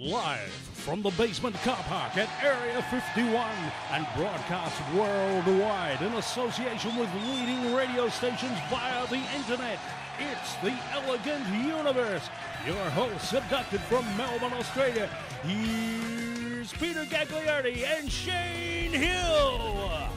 Live from the basement car park at Area 51 and broadcast worldwide in association with leading radio stations via the internet. It's the Elegant Universe. Your hosts abducted from Melbourne, Australia. Here's Peter Gagliardi and Shane Hill.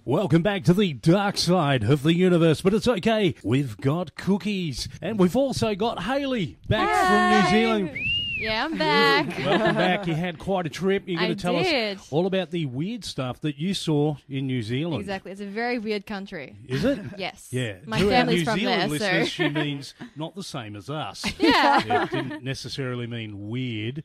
Welcome back to the dark side of the universe, but it's okay. We've got cookies, and we've also got Hayley back from New Zealand. Yeah, I'm back. Welcome back. You had quite a trip. You're going to tell did. us all about the weird stuff that you saw in New Zealand. Exactly. It's a very weird country. Is it? Yes. Yeah. My to family's our New from Zealand there, listeners, so. she means not the same as us. Yeah. It didn't necessarily mean weird.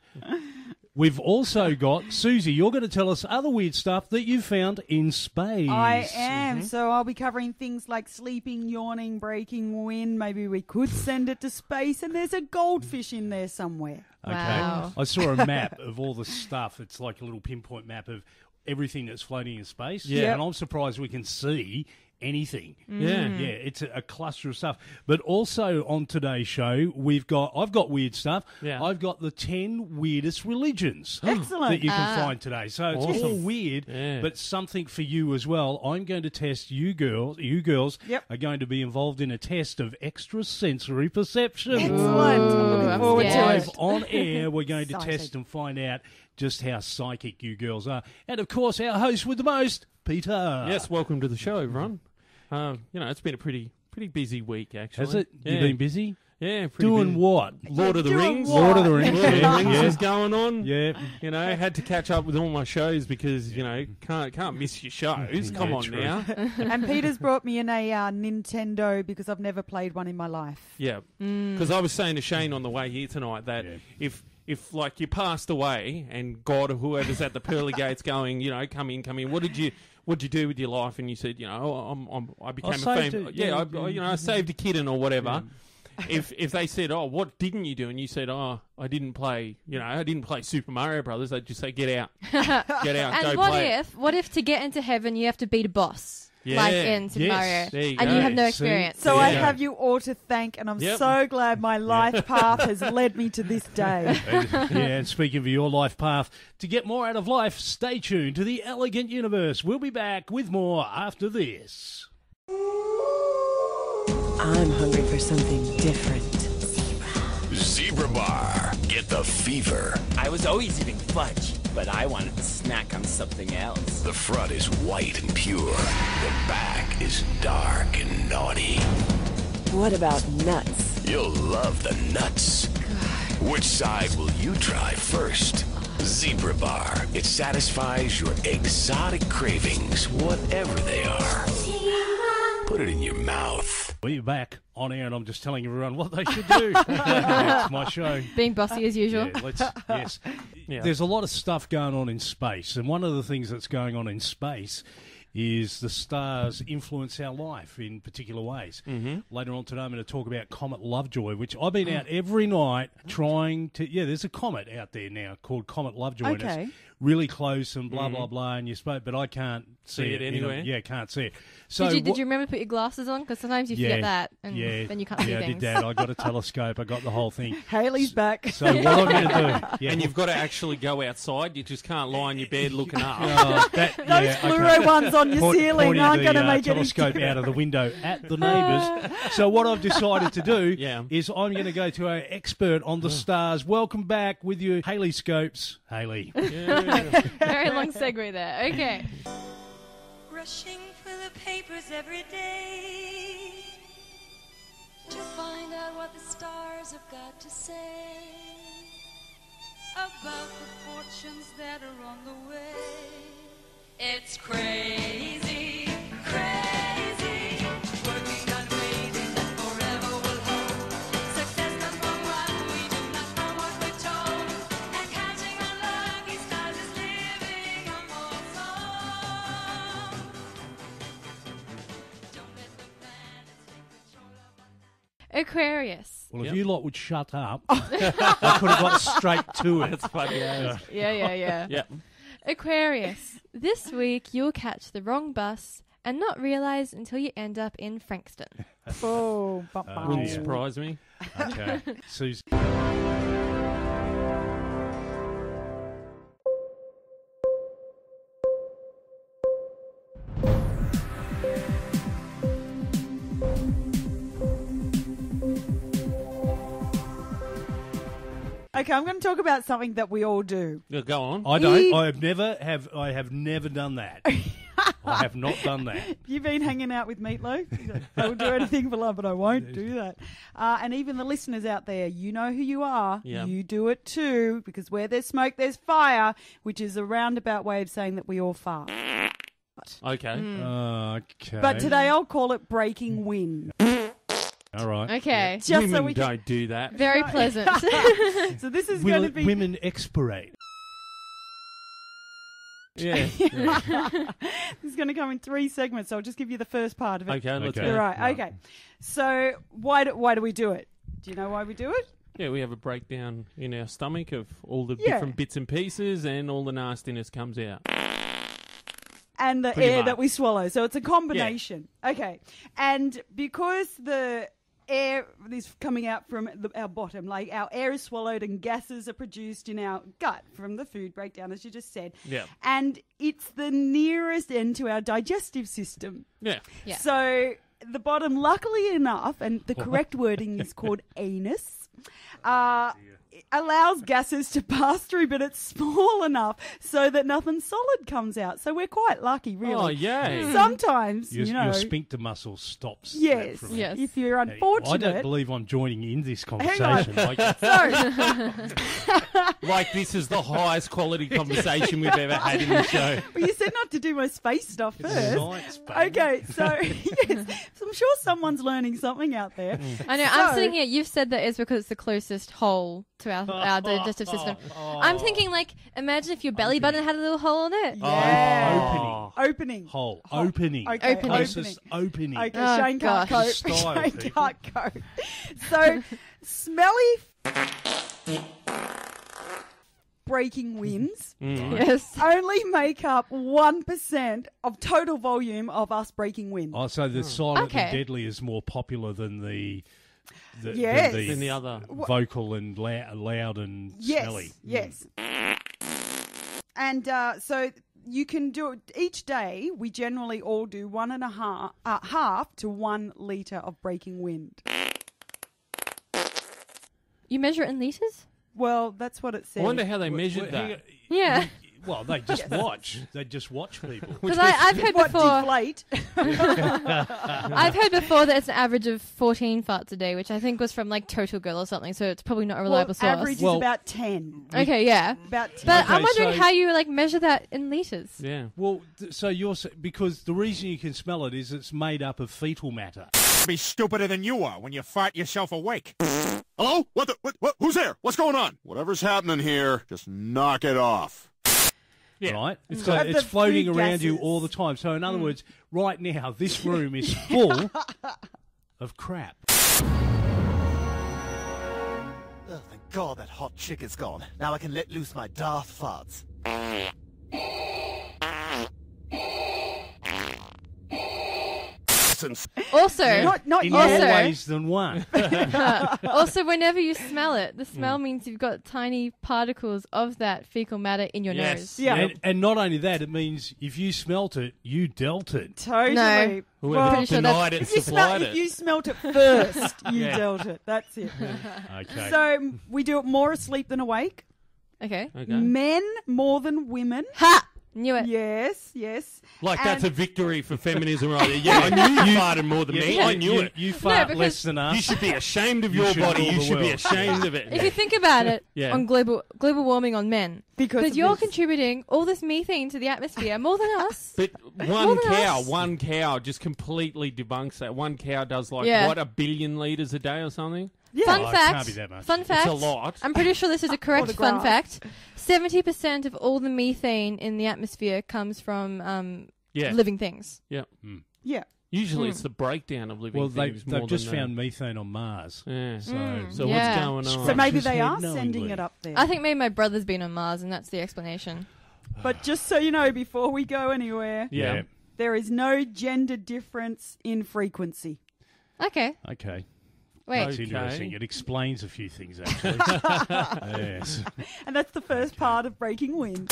We've also got Susie. You're going to tell us other weird stuff that you found in space. I am. So I'll be covering things like sleeping, yawning, breaking wind. Maybe we could send it to space, and there's a goldfish in there somewhere. Okay. Wow. I saw a map of all the stuff. It's like a little pinpoint map of everything that's floating in space. Yeah. And I'm surprised we can see anything. Yeah. Yeah, it's a cluster of stuff. But also on today's show, I've got weird stuff. Yeah. I've got the 10 weirdest religions Excellent. that you can find today. So it's all Awesome. weird, Yeah. but something for you as well. I'm going to test you girls. You girls Yep. are going to be involved in a test of extrasensory perception. Excellent. I'm looking I'm forward scared. to Live it. on air, we're going to Excited. test and find out just how psychic you girls are. And, of course, our host with the most, Peter. Yes, welcome to the show, everyone. It's been a pretty busy week, actually. Has it? Yeah. You've been busy? Yeah, pretty Doing busy. what? Lord of the Doing Rings. what? Lord of the Rings. Lord of the Yeah, Rings yeah. is going on. Yeah. You know, had to catch up with all my shows because, can't miss your shows. Come Yeah, on true. now. And Peter's brought me in a Nintendo because I've never played one in my life. Yeah. Because I was saying to Shane on the way here tonight that Yeah. if like you passed away and God or whoever's at the pearly gates going, come in, what did you do with your life? And you said, I became a saved famous. it, Yeah, yeah, I saved a kitten or whatever. If they said, what didn't you do? And you said, I didn't play Super Mario Brothers, they'd just say, get out, get out, And go play it. what if to get into heaven you have to beat a boss? Yeah. Like in Super Yes. Mario. There you and go. you have no See? experience. So There I you go. have you all to thank, and I'm Yep. so glad my life path has led me to this day. And speaking of your life path, to get more out of life, stay tuned to the Elegant Universe. We'll be back with more after this. I'm hungry for something different. Zebra Bar. Get the fever. I was always eating fudge, but I wanted to snack on something else. The front is white and pure. The back is dark and naughty. What about nuts? You'll love the nuts. Which side will you try first? Zebra Bar. It satisfies your exotic cravings, whatever they are. Put it in your mouth. We're back on air, and I'm just telling everyone what they should do. It's my show. Being bossy as usual. Yeah, yes. Yeah. There's a lot of stuff going on in space, and one of the things that's going on in space is the stars influence our life in particular ways. Mm-hmm. Later on today, I'm going to talk about Comet Lovejoy, which I've been out every night trying to... Yeah, there's a comet out there now called Comet Lovejoy, and Okay. it's really close and blah, blah, blah, and you spoke, but I can't see it it anywhere? Yeah, can't see it. So Did you remember to put your glasses on? Because sometimes you forget that, and then you can't see I things. did that. I got a telescope. I got the whole thing. Haley's back. So what I'm going to do... Yeah, And you've got to actually go outside. You just can't lie in your bed looking up. Those fluoro ones on your ceiling aren't going to make any telescope out of the window at the neighbours. So what I've decided to do Yeah. is I'm going to go to our expert on the stars. Welcome back with you, Hayley Scopes. Hayley. Very long segue there. Okay. Rushing for the papers every day to find out what the stars have got to say about the fortunes that are on the way. It's crazy, crazy. Working on waiting that forever will hold. Success comes from what we do, not from what we're told. And catching our lucky stars is living a more song. Don't let the planets take control of our night. Aquarius. Well, if you lot would shut up, I could have got straight to it. That's funny. Yeah. Yeah. Aquarius. This week you'll catch the wrong bus and not realize until you end up in Frankston. Oh, Wouldn't surprise me. Okay. Susie. Okay, I'm going to talk about something that we all do. Yeah, go on. I don't. I have never done that. I have not done that. You've been hanging out with Meatloaf. I will do anything for love, but I won't do that. And even the listeners out there, you know who you are. Yeah. You do it too, because where there's smoke, there's fire, which is a roundabout way of saying that we all fart. Okay. Okay. But today I'll call it breaking wind. All right. Okay. Just Women so we can... don't do that. Very pleasant. So this is going to be... Women expirate. Yeah. This is going to come in 3 segments, so I'll just give you the first part of it. Okay, let's Okay. go. Right, okay. So why do we do it? Do you know why we do it? Yeah, we have a breakdown in our stomach of all the Yeah. different bits and pieces, and all the nastiness comes out. And the Pretty air much. that we swallow. So it's a combination. Okay. And because the air is coming out from our bottom, like our air is swallowed and gases are produced in our gut from the food breakdown, as you just said. Yeah. And it's the nearest end to our digestive system. Yeah. Yeah. So the bottom, luckily enough, and the correct wording is called anus, it allows gases to pass through, but it's small enough so that nothing solid comes out. So we're quite lucky, really. Oh, yay. Sometimes, Your sphincter muscle stops. yes, that from- Yes. if you're I unfortunate. don't believe I'm joining in this on. conversation. So, Like this is the highest quality conversation we've ever had in the show. well, you said not to do my space stuff It's first. science, baby. Okay, so yes, so I'm sure someone's learning something out there. I know. I'm sitting here. You've said that it's because it's the closest hole to our digestive system. I'm thinking, like, imagine if your belly button had a little hole in it. Yeah. Opening. Hole. Opening. Okay, Opening. Closest opening. Okay, Oh, Shane can't cope. gosh. Style, Shane people. can't cope. So, smelly breaking winds Yes. only make up 1% of total volume of us breaking wind. Oh, so the silent Okay. and deadly is more popular than the Yes. Than the other. vocal and loud and Yes, smelly. yes. And so you can do it each day. We generally all do half to 1 litre of breaking wind. You measure it in liters? Well, that's what it I says. wonder how they measured that. Yeah. Well, they just watch. They just watch people. Because I've heard What, before. deflate? I've heard before that it's an average of 14 farts a day, which I think was from like Total Girl or something. So it's probably not a reliable source. Average is Well- about 10. Okay, yeah. About 10. But Okay, I'm wondering so- how you like measure that in liters. Yeah. Well, so because the reason you can smell it is it's made up of fetal matter. Be stupider than you are when you fart yourself awake. Hello? What? Who's there? What's going on? Whatever's happening here, just knock it off. Yeah. Right? So It's the floating food around you gases. all the time. So in other words, right now, this room is full of crap. Oh, thank God that hot chick is gone. Now I can let loose my Darth farts. Also, Not In yet. more Also- ways than one. also, whenever you smell it, the smell means you've got tiny particles of that fecal matter in your Yes. nose. Yeah. And not only that, it means if you smelt it, you dealt it. Totally. No. Whoever Pretty sure that's- denied it If you, supplied if it. you smelt it first, you Yeah. dealt it. That's it. Okay. So we do it more asleep than awake. Okay. Okay. Men more than women. Ha! Knew it. Yes, yes. Like And- that's a victory for feminism right there. Yeah, I knew you farted more than me. I knew it. You fart because less than us. You should be ashamed of You your should body. rule You the should be world. ashamed of it. If you think about it, Yeah. on global warming on men, Because because of you're this. contributing all this methane to the atmosphere more than us. But More one than cow, us. one cow just completely debunks that. One cow does like Yeah. what, 1 billion litres a day or something? Yeah. Fun Oh, it fact. can't be that much. Fun fact. It's a lot. I'm pretty sure this is a correct the fun grass. fact. 70% of all the methane in the atmosphere comes from Yeah. living things. Yeah. Usually it's the breakdown of living Well, things more they've just than found methane on Mars. Yeah. So, So Yeah. what's going on? So maybe his they head are sending knowingly. it up there. I think maybe my brother's been on Mars, and that's the explanation. But just so you know, before we go anywhere, yeah. There is no gender difference in frequency. Okay. Okay. Wait. That's interesting. It explains a few things, actually. Yes. And that's the first part of Breaking Wind.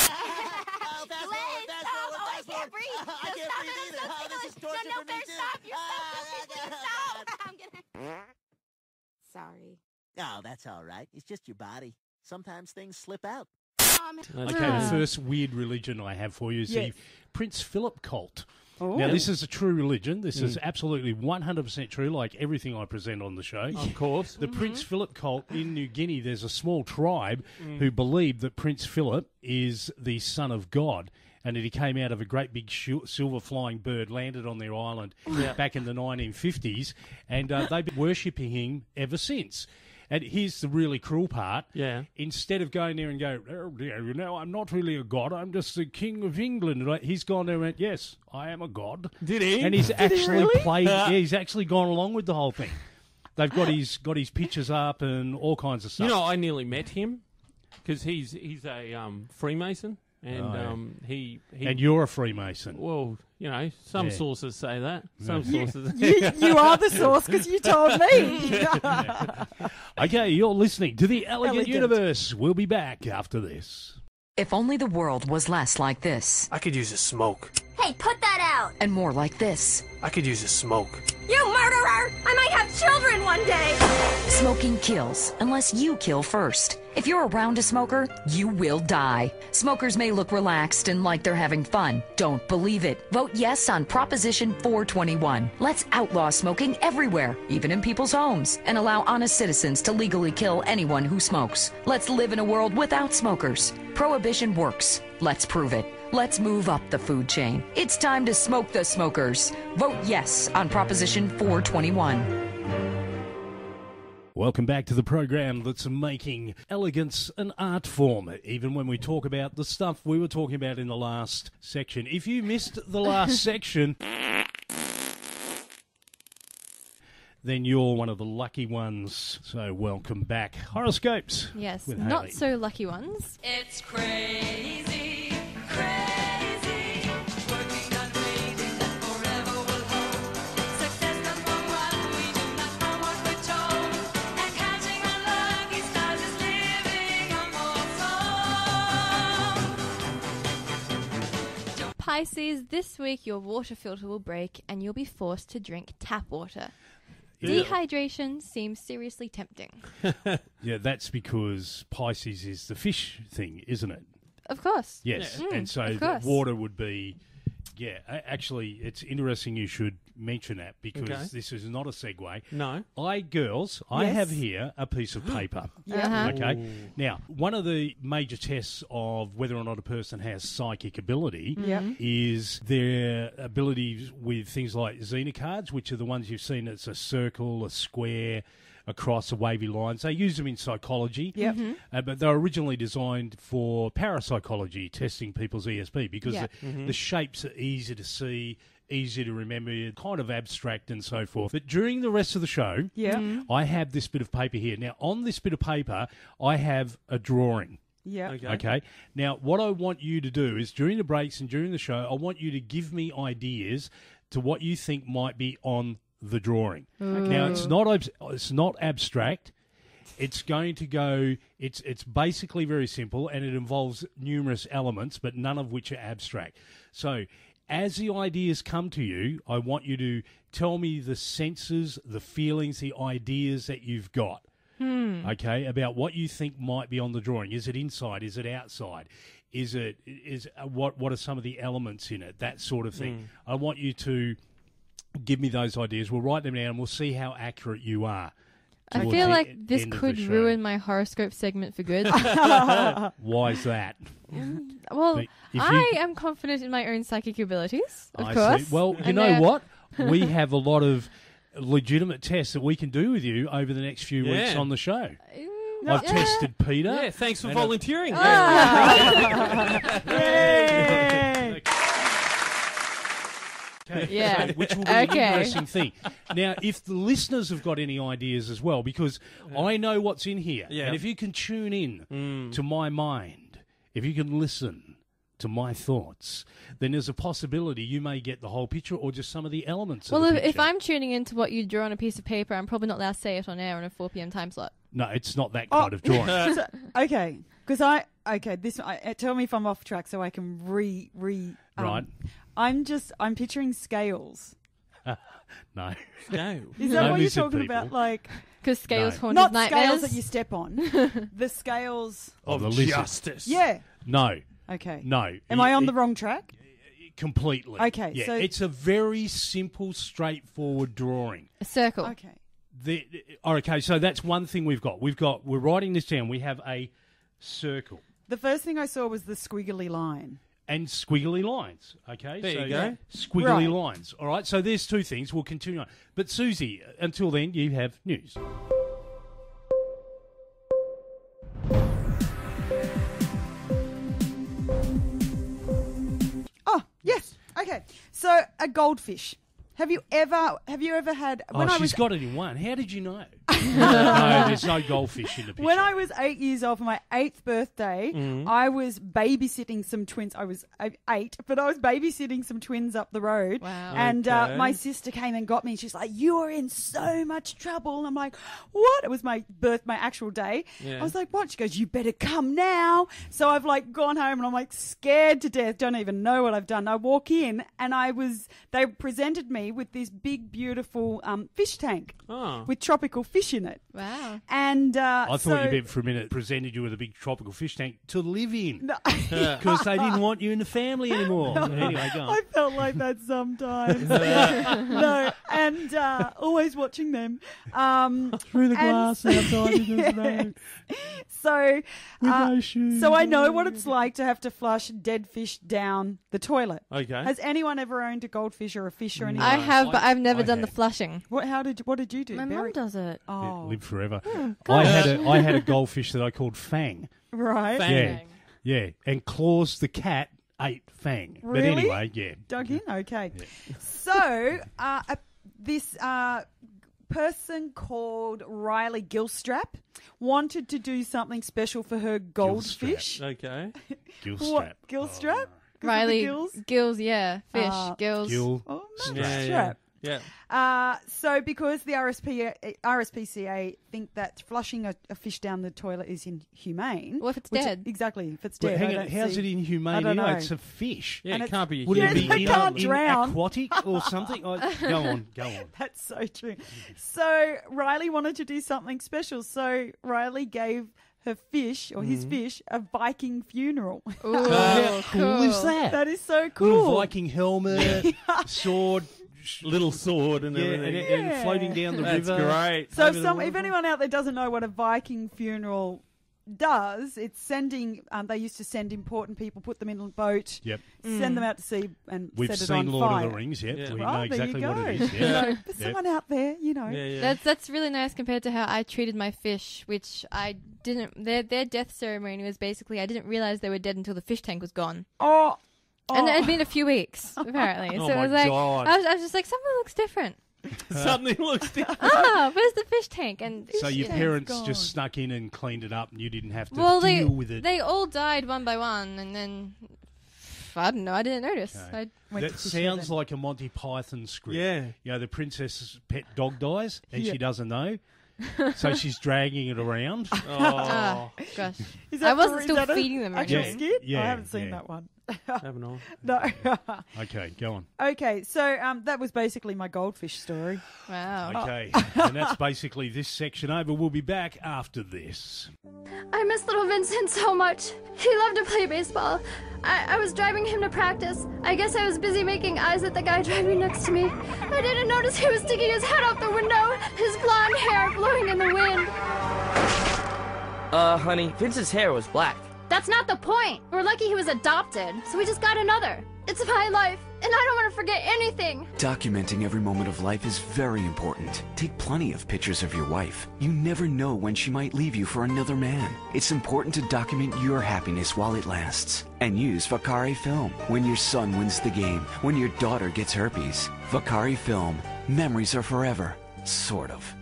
Sorry. Oh, that's all right. It's just your body. Sometimes things slip out. Okay, the first weird religion I have for you is the Prince Philip cult. Oh. Now, this is a true religion. This is absolutely 100% true, like everything I present on the show. Of course. The Prince Philip cult in New Guinea, there's a small tribe who believe that Prince Philip is the son of God and that he came out of a great big silver flying bird, landed on their island back in the 1950s, and they've been worshipping him ever since. And here's the really cruel part. Yeah. Instead of going there and go, oh, dear, you know, I'm not really a god. I'm just the king of England. Right? He's gone there and went, yes, I am a god. Did he? And he's actually really? played. Yeah, he's actually gone along with the whole thing. They've got his pictures up and all kinds of stuff. You know, I nearly met him because he's a Freemason. And he and you're a Freemason. Well, you know, some sources say that. Some sources. You are the source because you told me. Okay, you're listening to The Elegant Universe. We'll be back after this. If only the world was less like this. I could use a smoke. Hey, put that out! And more like this. I could use a smoke. You murderer! I might have children one day! Smoking kills, unless you kill first. If you're around a smoker, you will die. Smokers may look relaxed and like they're having fun. Don't believe it. Vote yes on Proposition 421. Let's outlaw smoking everywhere, even in people's homes, and allow honest citizens to legally kill anyone who smokes. Let's live in a world without smokers. Prohibition works. Let's prove it. Let's move up the food chain. It's time to smoke the smokers. Vote yes on Proposition 421. Welcome back to the program that's making elegance an art form, even when we talk about the stuff we were talking about in the last section. If you missed the last section, then you're one of the lucky ones. So welcome back. Horoscopes. Yes, with not Hayley. so lucky ones. It's crazy, crazy. Working on fading that forever will hold. Success number one, we do not know what we're told. And catching our lucky stars is living a more Pisces, this week your water filter will break and you'll be forced to drink tap water. Yeah. Dehydration seems seriously tempting. Yeah, that's because Pisces is the fish thing, isn't it? Of course. Yes, Yeah. and so Of the course. water would be... Yeah, actually, it's interesting you should mention that because Okay. this is not a segue. No. I Yes. have here a piece of paper. Yeah. Okay. Ooh. Now, one of the major tests of whether or not a person has psychic ability Yep. is their abilities with things like Xena cards, which are the ones you've seen. It's a circle, a square, across a wavy lines. They use them in psychology, Yep. but they're originally designed for parapsychology, testing people's ESP, because Yeah. the shapes are easy to see, easy to remember, kind of abstract and so forth. But during the rest of the show, Yeah. I have this bit of paper here. Now, on this bit of paper, I have a drawing. Yeah. Okay. Now, what I want you to do is during the breaks and during the show, I want you to give me ideas to what you think might be on the drawing. Now, it's not abstract. It's going to go. It's basically very simple, and it involves numerous elements, but none of which are abstract. So, as the ideas come to you, I want you to tell me the senses, the feelings, the ideas that you've got. Okay, about what you think might be on the drawing. Is it inside? Is it outside? What are some of the elements in it? That sort of thing. I want you to give me those ideas. We'll write them down and we'll see how accurate you are. I towards feel the like this end of could the show. ruin my horoscope segment for good. Why is that? Well, But if I am confident in my own psychic abilities, of I course. see. Well, you And know they're- what? We have a lot of legitimate tests that we can do with you over the next few weeks Yeah. on the show. No, I've tested Peter. Yeah, thanks for and volunteering. Yay! Yeah. Which will be an Okay. interesting thing. Now, if the listeners have got any ideas as well, because I know what's in here, Yeah. and if you can tune in to my mind, if you can listen to my thoughts, then there's a possibility you may get the whole picture or just some of the elements Well, of the if picture. I'm tuning into what you draw on a piece of paper, I'm probably not allowed to say it on air on a 4 p.m. time slot. No, it's not that kind of drawing. So, okay, because tell me if I'm off track so I can Right. I'm picturing scales. No. Scale. Is that No what you're lizard talking people. about? Like, Because scales haunt not his nightmares. scales that you step on. The scales. Of the lizard. justice. Yeah. No. Okay. No. Am I on the wrong track? Completely. Okay, Yeah, so- it's a very simple, straightforward drawing. A circle. Okay. Okay, so that's one thing we've got. We're writing this down. We have a circle The first thing I saw was the squiggly line. and squiggly lines. Okay, There so you go. Squiggly Right. lines. All right, so there's two things. We'll continue on. But Susie, until then, you have news. Oh, yes. Okay. So a goldfish. Have you ever had She's got it in one. How did you know? No, there's no goldfish in the picture. When I was 8 years old for my 8th birthday, I was babysitting some twins. I was 8, but I was babysitting some twins up the road. Wow. And Okay. my sister came and got me. And she's like, "You are in so much trouble." And I'm like, "What?" It was my actual day. Yeah. I was like, "What?" She goes, "You better come now." So I've like gone home and I'm like scared to death. Don't even know what I've done. I walk in and they presented me with this big, beautiful fish tank Oh. with tropical fish in it. Wow. And I thought you meant for a minute presented you with a big tropical fish tank to live in No. because they didn't want you in the family anymore. Anyway, go on. I felt like that sometimes. No, and always watching them. Through the and- glass outside in the snow. So, no shoes. so I know what it's like to have to flush dead fish down the toilet. Okay. Has anyone ever owned a goldfish or a fish or anything? I have, but I've never I done the have. flushing. What did you do? My Barry? mum does it. Oh, Live forever. God. I had a goldfish that I called Fang. right. Yeah, yeah, and Claus the cat ate Fang. But Really? anyway, yeah. Dug in? Okay. So, this person called Riley Gilstrap wanted to do something special for her goldfish. Okay. Gilstrap. What? Gilstrap? 'Cause of the Riley, gills? gills, yeah. Fish, gills. Gill. Oh, no, Yeah, strap. yeah. So because the RSPCA think that flushing a fish down the toilet is inhumane. What if it's which- dead? Exactly, if it's But dead. hang I on, don't how's see- it I inhumane don't anyway? know. It's a fish. Yeah, And it can't be a Would Yeah, it be they in, can't in drown. aquatic or something? Go on. That's so true. So Riley wanted to do something special. So Riley gave her fish, or his fish, a Viking funeral. Ooh, How cool is that? That is so Little cool. Viking helmet, sword, Little sword and yeah, everything. and floating down the That's river. great. So over the if waterfall. anyone out there doesn't know what a Viking funeral does, it's sending. They used to send important people, put them in a boat, Yep. send them out to sea, and We've set it seen on Lord fire. of the Rings, yep. Yeah. We Well, know there exactly you what go. it is. So Yeah. there's Yep. someone out there, you know. Yeah, yeah. That's really nice compared to how I treated my fish, which I didn't. Their death ceremony was basically I didn't realize they were dead until the fish tank was gone, Oh, and it had been a few weeks apparently. Oh so my it was like God. I was just like something looks different. Something looks different. Where's the fish tank? And So your you know, parents gone. just snuck in and cleaned it up and you didn't have to well, deal with it. they all died one by one, and then I don't know. I didn't notice. Okay. Went That to fish sounds with like a Monty Python script. Yeah. You know, the princess's pet dog dies and Yeah. she doesn't know. So she's dragging it around. Oh. Gosh, Is that I wasn't is still that a feeding them or actual anything. skit? Yeah, I haven't seen yeah. that one. Haven't I? No. Okay, go on. Okay, so that was basically my goldfish story. Wow. Okay, and that's basically this section over. We'll be back after this. I miss little Vincent so much. He loved to play baseball. I was driving him to practice. I guess I was busy making eyes at the guy driving next to me. I didn't notice he was sticking his head out the window, his blonde hair blowing in the wind. Honey, Vince's hair was black. That's not the point. We're lucky he was adopted, so we just got another. It's my life, and I don't want to forget anything. Documenting every moment of life is very important. Take plenty of pictures of your wife. You never know when she might leave you for another man. It's important to document your happiness while it lasts. And use Vakari Film. When your son wins the game, when your daughter gets herpes. Vakari Film. Memories are forever. Sort of.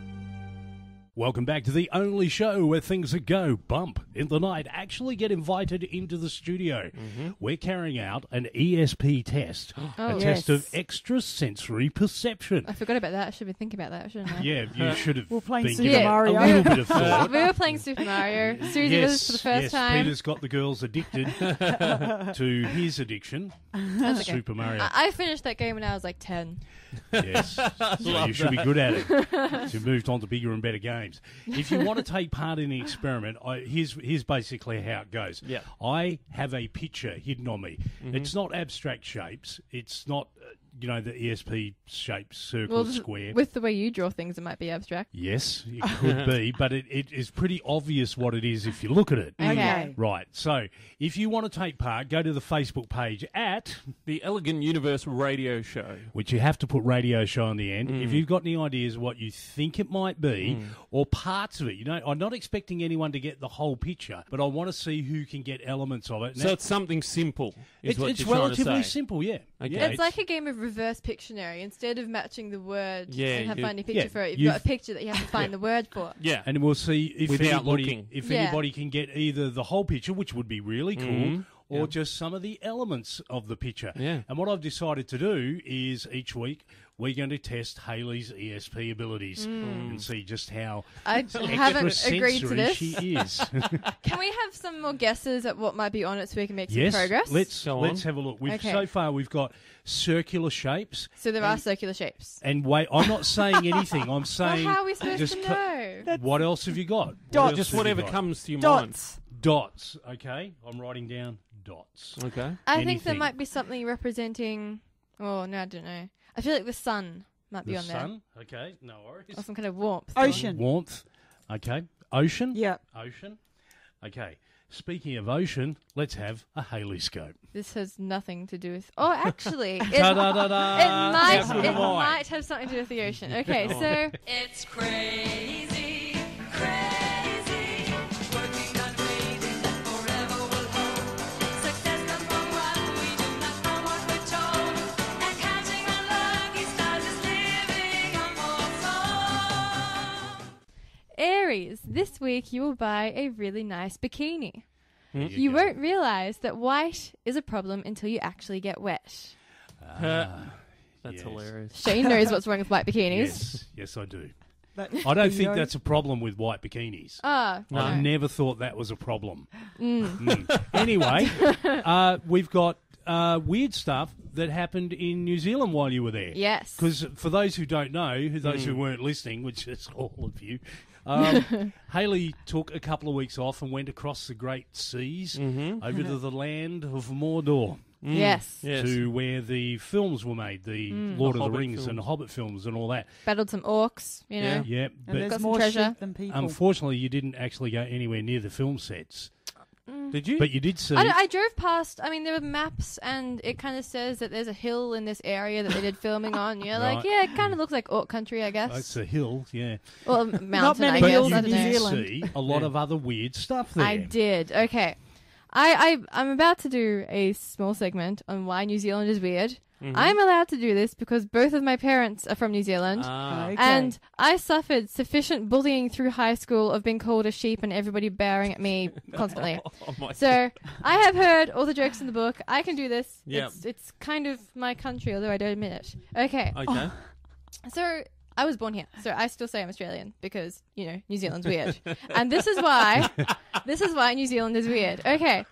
Welcome back to the only show where things that go bump in the night actually get invited into the studio. We're carrying out an ESP test, a test of extrasensory perception. I forgot about that. I should have been thinking about that, shouldn't I? Yeah, you should have We're playing been Super given Mario. a little bit of thought. We were playing Super Mario. Susie was for the first time. Peter's got the girls addicted to his addiction, That's okay. Super Mario. I finished that game when I was like 10. Yes, so you should be good at it. So you moved on to bigger and better games. If you want to take part in the experiment, here's basically how it goes. Yeah. I have a picture hidden on me. It's not abstract shapes. It's not, the ESP shapes, circle, square. With the way you draw things, it might be abstract. Yes, it could be, but it is pretty obvious what it is if you look at it. Okay. Right, so if you want to take part, go to the Facebook page at The Elegant Universe Radio Show. which you have to put radio show on the end. If you've got any ideas what you think it might be, or parts of it, I'm not expecting anyone to get the whole picture, but I want to see who can get elements of it. So it's something simple, is what it's you're trying to relatively say. simple, yeah. Okay. Yeah, It's like a game of reverse Pictionary. Instead of matching the word Yeah, and you- finding a picture yeah, for it, you've you've- got a picture that you have to find the word for. Yeah. And we'll see if Without anybody, looking. Yeah. anybody can get either the whole picture, which would be really cool, or Yeah. just some of the elements of the picture. Yeah. And what I've decided to do is each week we're going to test Hayley's ESP abilities and see just how I haven't agreed to extrasensory this. she is. Can we have some more guesses at what might be on it so we can make some Yes, progress? let's Go on. have a look. Okay. So far we've got circular shapes. So there are circular shapes. And wait, I'm not saying anything. I'm Well, saying how are we supposed just to know? what else have you got? Dots. Just whatever comes to your Dots. Dots. Okay, I'm writing down dots. mind. Okay. I think there Anything. might be something representing... Oh, no, I don't know. I feel like the sun might be The on there. sun. Okay, no worries. Or some kind of warmth. Ocean. Warmth. Okay. Ocean. Yeah. Ocean. Okay. Speaking of ocean, let's have a Haley scope. This has nothing to do with... Oh, actually, it Da-da-da-da. might Never mind. might have something to do with the ocean. Okay, so... It's crazy, crazy. Working on fading that forever will hold. Success comes from what we do, not from what we're told. And catching our lucky stars is living on more soul. Aries, this week you will buy a really nice bikini. There You go. won't realise that white is a problem until you actually get wet. That's yes. hilarious. Shane knows what's wrong with white bikinis. Yes, yes, I do. That- I don't think Yo. that's a problem with white bikinis. Ah, I no. never thought that was a problem. Anyway, we've got weird stuff that happened in New Zealand while you were there. Yes. Because for those who don't know, those who weren't listening, which is all of you, Haley took a couple of weeks off and went across the great seas over to the land of Mordor. Yes. Yes. To where the films were made, the Lord The of the Hobbit Rings and films. the Hobbit films and all that. Battled some orcs, you know. Yeah, And but there's Got some more treasure. shit than people. unfortunately you didn't actually go anywhere near the film sets. Did you? But you did see... I drove past, I mean, there were maps, and it kind of says that there's a hill in this area that they did filming on. You're like, Right. yeah, it kind of looks like orc country, I guess. It's a hill, yeah. Well, a mountain, many I But guess. hills you I in don't New know. did Zealand. see a lot of other weird stuff there. I did. Okay. I'm about to do a small segment on why New Zealand is weird. I'm allowed to do this because both of my parents are from New Zealand. Okay. And I suffered sufficient bullying through high school of being called a sheep and everybody bearing at me constantly. Oh my So I have heard all the jokes in the book. I can do this. Yep. It's kind of my country, although I don't admit it. Okay. Okay. So I was born here, so I still say I'm Australian because, you know, New Zealand's weird. And this is why New Zealand is weird. Okay.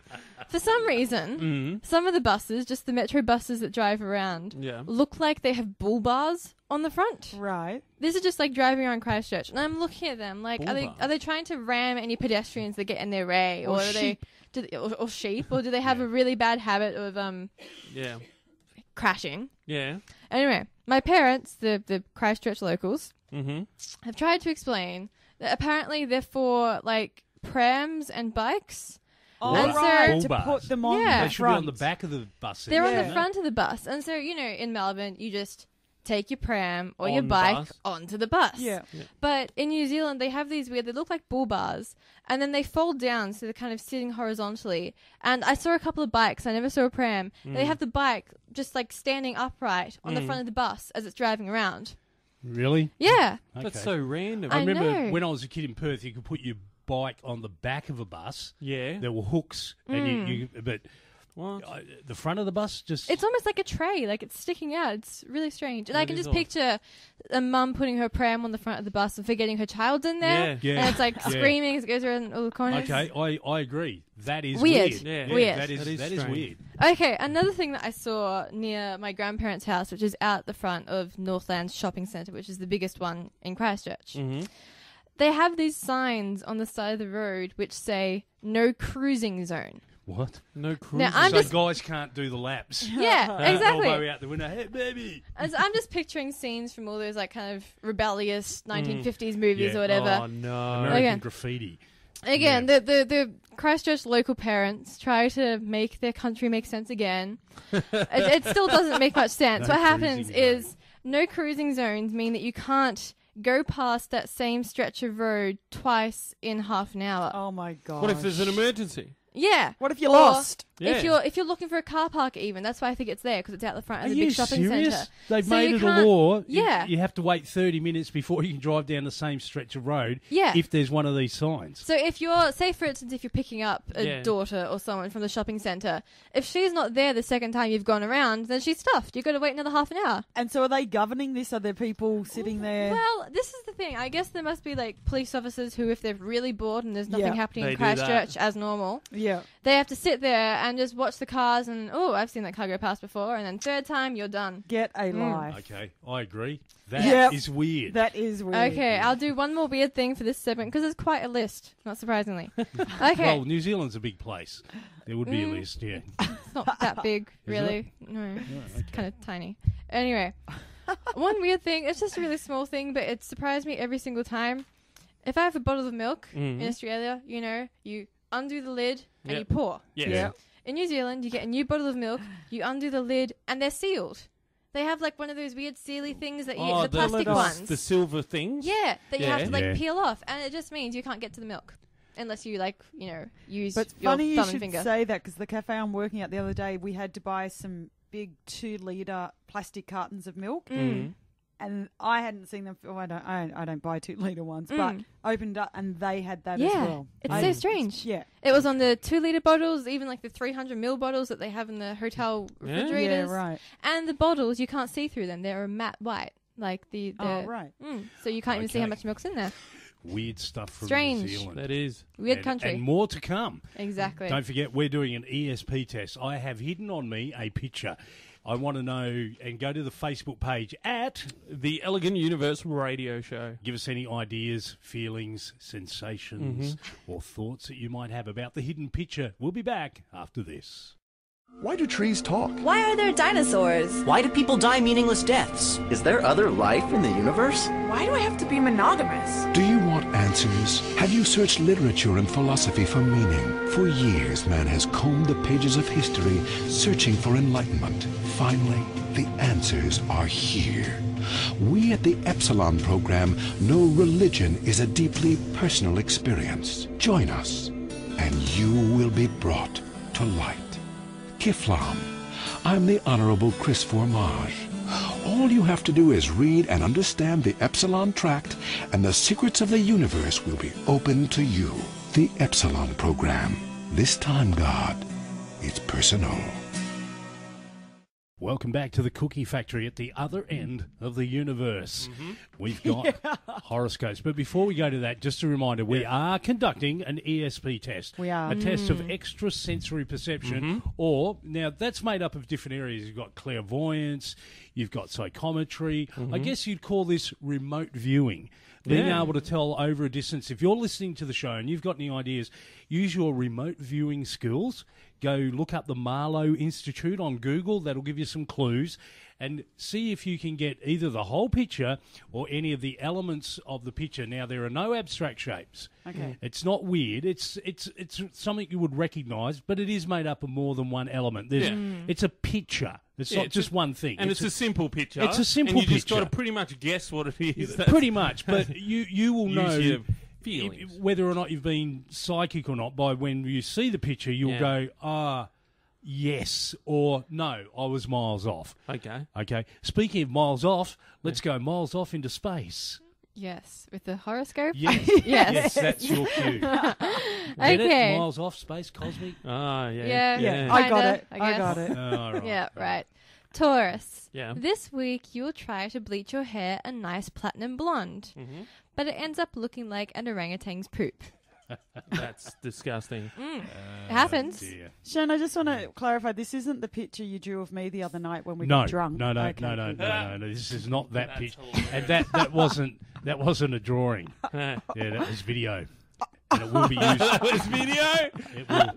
For some reason, some of the buses, just the metro buses that drive around, Yeah. look like they have bull bars on the front. Right. This is just like driving around Christchurch, and I'm looking at them like, Bull are bars. they trying to ram any pedestrians that get in their way, Or are sheep. or sheep, or do they have a really bad habit of Yeah. crashing? Yeah. Anyway, my parents, the Christchurch locals, Mm-hmm. have tried to explain that apparently they're for like prams and bikes. Oh, And so- right. Bull To bars. put them on Yeah. They the should be on front. the back of the bus. They're on Yeah. the front of the bus, and so you know, in Melbourne, you just take your pram or your On the bike bus. onto the bus. Yeah. But in New Zealand, they have these weird. They look like bull bars, and then they fold down, so they're kind of sitting horizontally. And I saw a couple of bikes. I never saw a pram. They have the bike just like standing upright on the front of the bus as it's driving around. Really? Yeah. That's so random. I I remember know. when I was a kid in Perth, you could put your bike on the back of a bus. Yeah. There were hooks, and but What? the front of the bus just... It's almost like a tray, like it's sticking out. It's really strange. And I That can is just odd. picture a mum putting her pram on the front of the bus and forgetting her child's in there. Yeah. And it's like Yeah. screaming as it goes around all the corners. Okay, I agree. That is Weird. weird. Yeah. Weird. That is strange. weird. Okay, another thing that I saw near my grandparents' house, which is out the front of Northlands Shopping Centre, which is the biggest one in Christchurch. Mm-hmm. They have these signs on the side of the road which say, no cruising zone. What? No cruise. Now, I'm So just... guys can't do the laps. Yeah, exactly. Elbow out the window. Hey, baby. As I'm just picturing scenes from all those like kind of rebellious 1950s movies Yeah. or whatever. Oh, no. American Again. graffiti. Again, the Christchurch local parents try to make their country make sense again. It still doesn't make much sense. No What happens cruising is no cruising zones mean that you can't go past that same stretch of road twice in half an hour. Oh my god. What if there's an emergency? Yeah. What if you're Or lost? Yeah. If you're looking for a car park, even that's why I think it's there because it's out the front Are of the you big shopping serious? centre. They've So made you it a can't- law. Yeah. You have to wait 30 minutes before you can drive down the same stretch of road Yeah. if there's one of these signs. So if you're, say for instance, if you're picking up a Yeah. daughter or someone from the shopping centre, if she's not there the second time you've gone around, then she's stuffed. You've got to wait another half an hour. And so are they governing this? Are there people sitting there? Well, this is the thing. I guess there must be like police officers who, if they're really bored and there's nothing Yeah. happening They in do that. Christchurch as normal, Yeah. they have to sit there and just watch the cars and, oh, I've seen that car go past before, and then third time, you're done. Get a life. Okay, I agree. That is Yep. weird. That is weird. Okay, I'll do one more weird thing for this segment because it's quite a list, not surprisingly. Okay. Well, New Zealand's a big place. There would be a list, yeah. It's not that big, Is really. No, okay. it's kind of tiny. Anyway, one weird thing, it's just a really small thing, but it surprised me every single time. If I have a bottle of milk in Australia, you know, you undo the lid and Yep. you pour. Yes. Yeah. In New Zealand, you get a new bottle of milk, you undo the lid, and they're sealed. They have like one of those weird sealy things that you Oh, the plastic ones. The silver things? Yeah, that you have to like Yeah. peel off, and it just means you can't get to the milk unless you like, you know, use But your funny you thumb and should finger. say that because the cafe I'm working at the other day, we had to buy some big 2-litre plastic cartons of milk. Mm. And I hadn't seen them. I don't buy 2-litre ones, but opened up and they had that as Yeah, well. it's so strange. Yeah. It was on the 2-litre bottles, even like the 300ml bottles that they have in the hotel Yeah? refrigerators. Yeah, right. And the bottles, you can't see through them. They're a matte white. Like the Oh, right. So you can't even see how Okay. much milk's in there. Weird stuff from Strange. New Zealand. That is. Weird And- country. And more to come. Exactly. Don't forget, we're doing an ESP test. I have hidden on me a picture. I want to know, and go to the Facebook page at The Elegant Universe Radio Show. give us any ideas, feelings, sensations, or thoughts that you might have about the hidden picture. We'll be back after this. Why do trees talk? Why are there dinosaurs? Why do people die meaningless deaths? Is there other life in the universe? Why do I have to be monogamous? Do you want answers? Have you searched literature and philosophy for meaning? For years, man has combed the pages of history, searching for enlightenment. Finally, the answers are here. We at the Epsilon program know religion is a deeply personal experience. Join us, and you will be brought to light. Kiflam. I'm the Honorable Chris Formage. All you have to do is read and understand the Epsilon Tract, and the secrets of the universe will be open to you. The Epsilon program. This time, God, it's personal. Welcome back to the Cookie Factory at the other end of the universe. We've got horoscopes. But before we go to that, just a reminder, we are conducting an ESP test. We are. A test of extrasensory perception, or, now that's made up of different areas. You've got clairvoyance, you've got psychometry. I guess you'd call this remote viewing. Being able to tell over a distance. If you're listening to the show and you've got any ideas, use your remote viewing skills. Go look up the Marlowe Institute on Google. That'll give you some clues. And see if you can get either the whole picture or any of the elements of the picture. Now, there are no abstract shapes. Okay. It's not weird. It's something you would recognise, but it is made up of more than one element. It's a picture. It's not just one thing. And it's a simple picture. It's a simple and you just picture. got to pretty much guess what it is. Pretty much, but you will Use know your feelings. whether or not you've been psychic or not by when you see the picture. You'll go, Yes or no. I was miles off. Okay. Okay. Speaking of miles off, let's go miles off into space. Yes, with the horoscope. Yes. Yes. Yes, that's your cue. Get Okay. it? Miles off, space, cosmic. Ah, yeah. Yeah. I got Kinda, it. I I guess. got it. All right. Yeah, right. Taurus. Yeah. This week you'll try to bleach your hair a nice platinum blonde, but it ends up looking like an orangutan's poop. That's disgusting. It happens. Dear. Shane, I just want to clarify, this isn't the picture you drew of me the other night when we No, got drunk. no, Okay, no. good. This is not that picture, and that wasn't a drawing. Yeah, that was video, and it will be used. That was video? It will.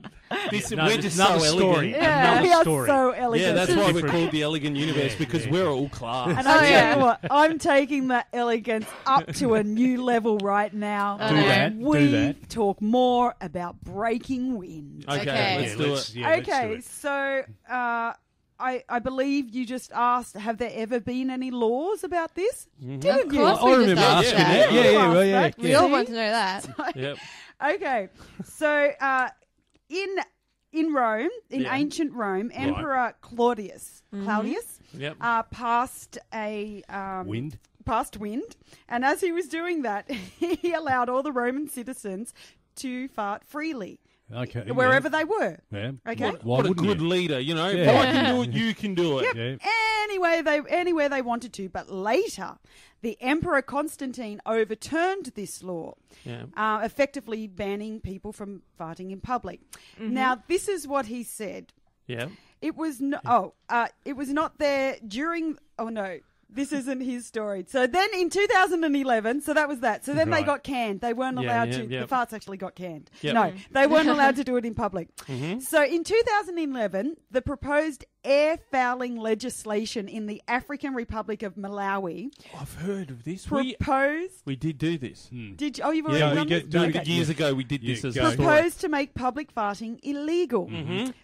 This, No, we're it's just another so story. elegant. Yeah, Another we are story. so elegant. Yeah, that's why we're Different. called the Elegant Universe, because we're all class. And I tell you what, I'm taking that elegance up to a new level right now. Do that, do We that. talk more about breaking wind. Okay, Okay. let's do it. Yeah, let's do Okay, it. so I believe you just asked, have there ever been any laws about this? Didn't Of you? course I we remember just asked asking that. that. Yeah, You well, yeah, asked that. We all want to know that. Yep. Okay, so in Rome, in Yeah. ancient Rome, Emperor Claudius Yep. passed a Wind. past wind, and as he was doing that, he allowed all the Roman citizens to fart freely Okay. wherever they were. Yeah. Okay. Why What a wouldn't good you? leader, you know. Yeah. If I can do it, you can do it. Yep. Yeah. Anywhere they wanted to, but later, the Emperor Constantine overturned this law, Yeah. effectively banning people from farting in public. Now, this is what he said. Yeah. It was it was not there during. Oh no, this isn't his story. So then in 2011, so that was that. So then they Right. got canned. They weren't Yeah, allowed yeah, to. yeah. The farts actually got canned. Yep. No, they weren't allowed to do it in public. So in 2011, the proposed air fouling legislation in the African Republic of Malawi I've heard of this. proposed. We did do this. Did you, oh, you've already Yeah, done this? no, Okay. years ago we did this Yeah, as go. a story. Proposed to make public farting illegal.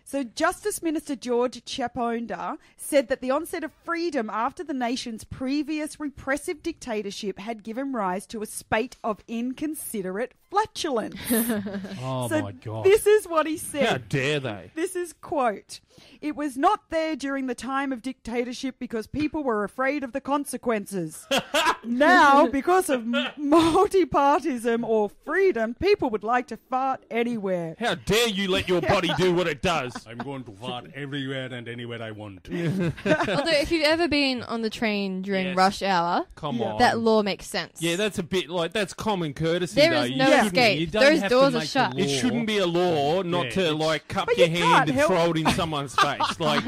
So Justice Minister George Chaponda said that the onset of freedom after the nation's previous repressive dictatorship had given rise to a spate of inconsiderate flatulence. Oh So my God. this is what he said. How dare they? This is quote. It was not there during the time of dictatorship because people were afraid of the consequences. Now, because of multipartism or freedom, people would like to fart anywhere. How dare you let your body do what it does? I'm going to fart everywhere and anywhere I want. Although, if you've ever been on the train during Yes. rush hour, Come on. that law makes sense. Yeah, that's a bit like that's common courtesy. There though. is You no shouldn't- escape. you don't Those have to doors are make the shut. law. It shouldn't be a law not Yeah, to it's- like cup But your you hand can't and help- throw it in someone's face. Like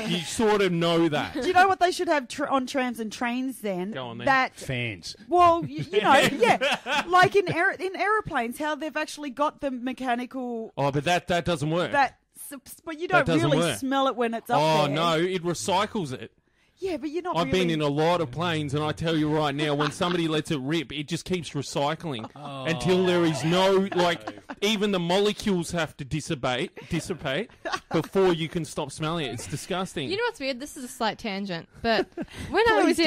you sort of know that. Do you know what they should have on trams and trains then? Go on then. That Fans. well, you know, yeah, like in aeroplanes, how they've actually got the mechanical Oh, but that doesn't work. but you That don't doesn't really work. smell it when it's up Oh there. no, it recycles it. Yeah, but you're not. I've been really... in a lot of planes, and I tell you right now, when somebody lets it rip, it just keeps recycling until there is no even the molecules have to dissipate before you can stop smelling it. It's disgusting. You know what's weird? This is a slight tangent, but when I was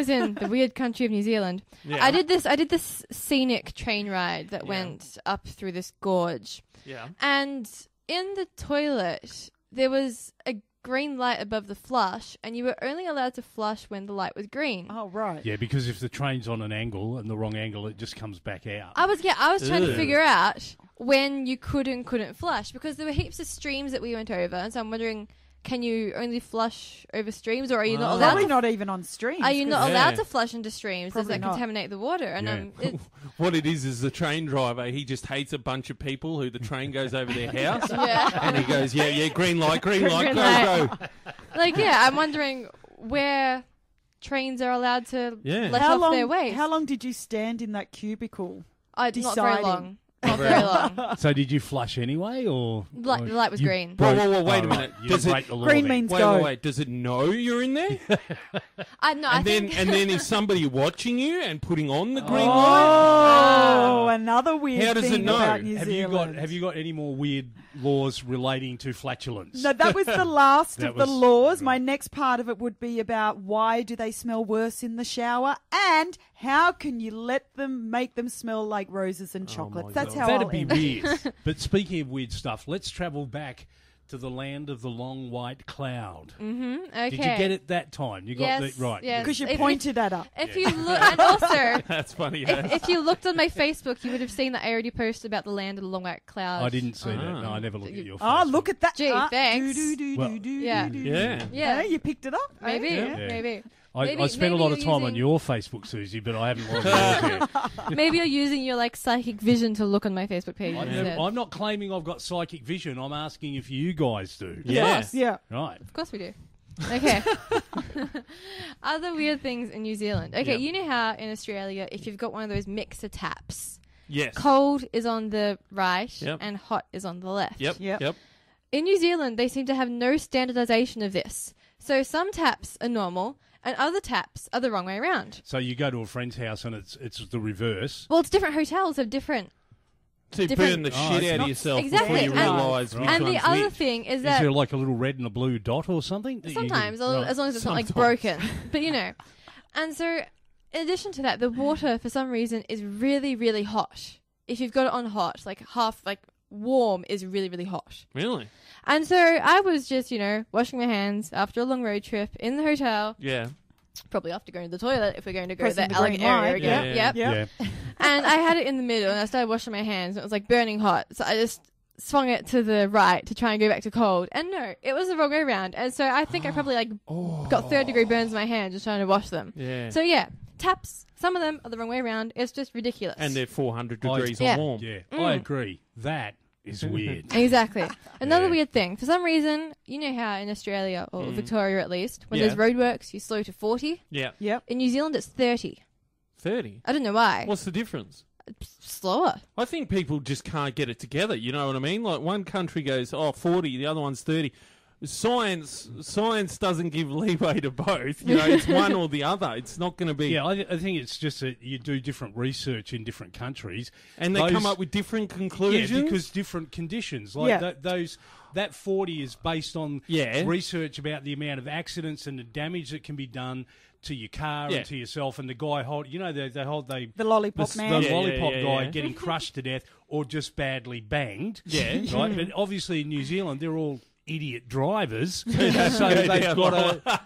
in the weird country of New Zealand, Yeah. I did this scenic train ride that went up through this gorge. Yeah. And in the toilet, there was a green light above the flush, and you were only allowed to flush when the light was green. Oh, right. Yeah, because if the train's on an angle and the wrong angle, it just comes back out. I was trying to Ugh. figure out when you could and couldn't flush, because there were heaps of streams that we went over, and so I'm wondering, can you only flush over streams, or are you not allowed Probably to not even on streams. Are you not Yeah. allowed to flush into streams? Probably Does that not. contaminate the water? And Yeah. What it is the train driver, he just hates a bunch of people who the train goes over their house. Yeah. And he goes, yeah, green light, Green go, light. go. like, yeah, I'm wondering where trains are allowed to Yeah. let How off long? their waste. How long did you stand in that cubicle? Not very deciding? long. Not very long. So did you flush anyway, or The light was you green. broke- Whoa, wait a oh, minute. right, you Does didn't it- break the law Green then. means Wait, go. wait. Does it know you're in there? I think And then is somebody watching you and putting on the green light? Oh, another weird How does thing it know? about New Have Zealand. you got any more weird laws relating to flatulence? No, that was the last That of the was- laws. My next part of it would be about why do they smell worse in the shower, and how can you make them smell like roses and chocolates? That's how That'd I'll be end. weird. But speaking of weird stuff, let's travel back to the land of the long white cloud. Mm-hmm. Okay. Did you get it that time? You got Yes, that right. yes. Because you If- pointed at her. If you look, and also, That's funny. if you looked on my Facebook, you would have seen that I already posted about the land of the long white cloud. I didn't see that. No, I never looked at your Oh, Facebook. look at that. Gee, thanks. Well, Yeah. Yeah. Yeah. You picked it up. Maybe, Yeah. maybe. I Maybe- spent a maybe lot of you're time on using- your Facebook, Susie, but I haven't logged yours yet. Maybe you're using your like psychic vision to look on my Facebook page instead. I'm not claiming I've got psychic vision. I'm asking if you guys do. Yes. Yeah. Right. Of course we do. Okay. Other weird things in New Zealand. Okay, Yep. you know how in Australia, if you've got one of those mixer taps, Yes. cold is on the right Yep. and hot is on the left. Yep. Yep. In New Zealand, they seem to have no standardization of this. So some taps are normal and other taps are the wrong way around. So you go to a friend's house and it's the reverse. Well, it's different hotels have different. So you different- burn the Oh, shit it's out not- of yourself Exactly. before you And- realise which And the one's other which. thing is Is that there like a little red and a blue dot or something? that you can- sometimes, Right. as long as it's not like Sometimes. broken, but you know. And so, in addition to that, the water for some reason is really, really hot. If you've got it on hot, like half, like warm is really, really hot. Really? And so I was just, washing my hands after a long road trip in the hotel, Yeah. probably after going to the toilet if we're going to go to Pressing that the green elegant area light, again. yeah. Yep. Yeah. And I had it in the middle, and I started washing my hands, and it was like burning hot. So I just swung it to the right to try and go back to cold. And no, it was the wrong way around. And so I think I probably got 3rd-degree burns in my hand just trying to wash them. Yeah. So yeah, taps, some of them are the wrong way around. It's just ridiculous. And they're 400 degrees Yeah. or warm. Yeah, Mm. I agree. That is weird. Exactly. Another Yeah. weird thing. For some reason, you know how in Australia, or Victoria at least, when Yeah. there's roadworks, you slow to 40. Yeah. Yep. In New Zealand, it's 30. 30. I don't know why. What's the difference? Slower. I think people just can't get it together. You know what I mean? Like one country goes, 40, the other one's 30. Science doesn't give leeway to both. You know, it's one or the other. It's not going to be. Yeah, I think it's just that you do different research in different countries, And they come up with different conclusions. Yeah, because different conditions. Like Yeah. that 40 is based on Yeah. research about the amount of accidents and the damage that can be done to your car Yeah. and to yourself. And the guy The lollipop man. the Yeah, lollipop yeah, guy yeah. getting crushed to death or just badly banged. Yeah. right. But obviously in New Zealand they're all idiot drivers, so Yeah.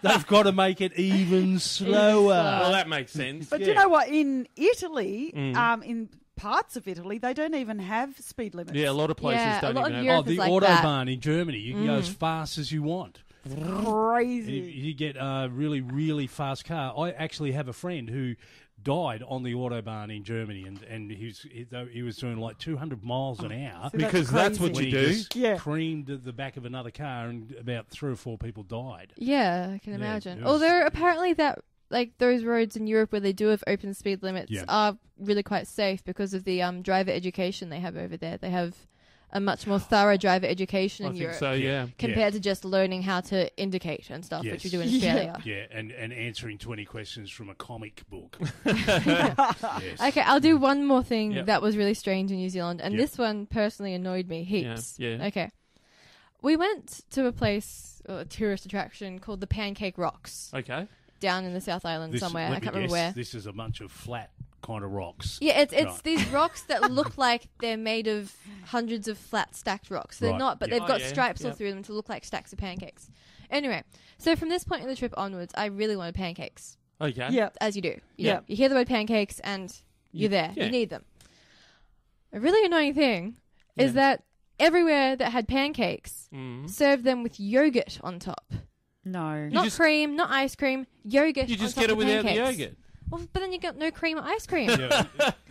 they've got to make it even slower. Well, that makes sense. But Yeah. you know what? In Italy, in parts of Italy, they don't even have speed limits. Yeah, a lot of places Yeah, a don't lot even of have. Europe The is like that. Autobahn in Germany, you can go as fast as you want. Crazy. You get a really, really fast car. I actually have a friend who died on the Autobahn in Germany, and he was doing like 200 miles an hour. See, Because that's what when you he do. just Yeah. creamed the back of another car, and about 3 or 4 people died. Yeah, I can Yeah, imagine. it was- Although apparently that like those roads in Europe where they do have open speed limits Yeah. are really quite safe because of the driver education they have over there. They have a much more thorough driver education I in think Europe so, yeah. compared to just learning how to indicate and stuff, which you do in Australia. Yeah, and answering 20 questions from a comic book. Yes. Okay, I'll do one more thing Yep. that was really strange in New Zealand, and Yep. this one personally annoyed me heaps. Yeah. Okay. We went to a place, a tourist attraction called the Pancake Rocks, Okay. down in the South Island This- somewhere. let I me can't remember guess, where. This is a bunch of flat kind of rocks. Yeah, it's Right. these rocks that look like they're made of hundreds of flat stacked rocks. They're Right, not, but yeah. they've Oh, got yeah, stripes all yep. through them to look like stacks of pancakes. Anyway, so from this point in the trip onwards, I really wanted pancakes, Okay. Yeah. as you do. Yeah. You hear the word pancakes and you're there. yeah. You need them. A really annoying thing is Yeah. that everywhere that had pancakes Mm. served them with yogurt on top. No. Not just- cream, not ice cream, yogurt. You on just top get it of without the pancakes. yogurt. Well, but then you got no cream or ice cream. Yeah.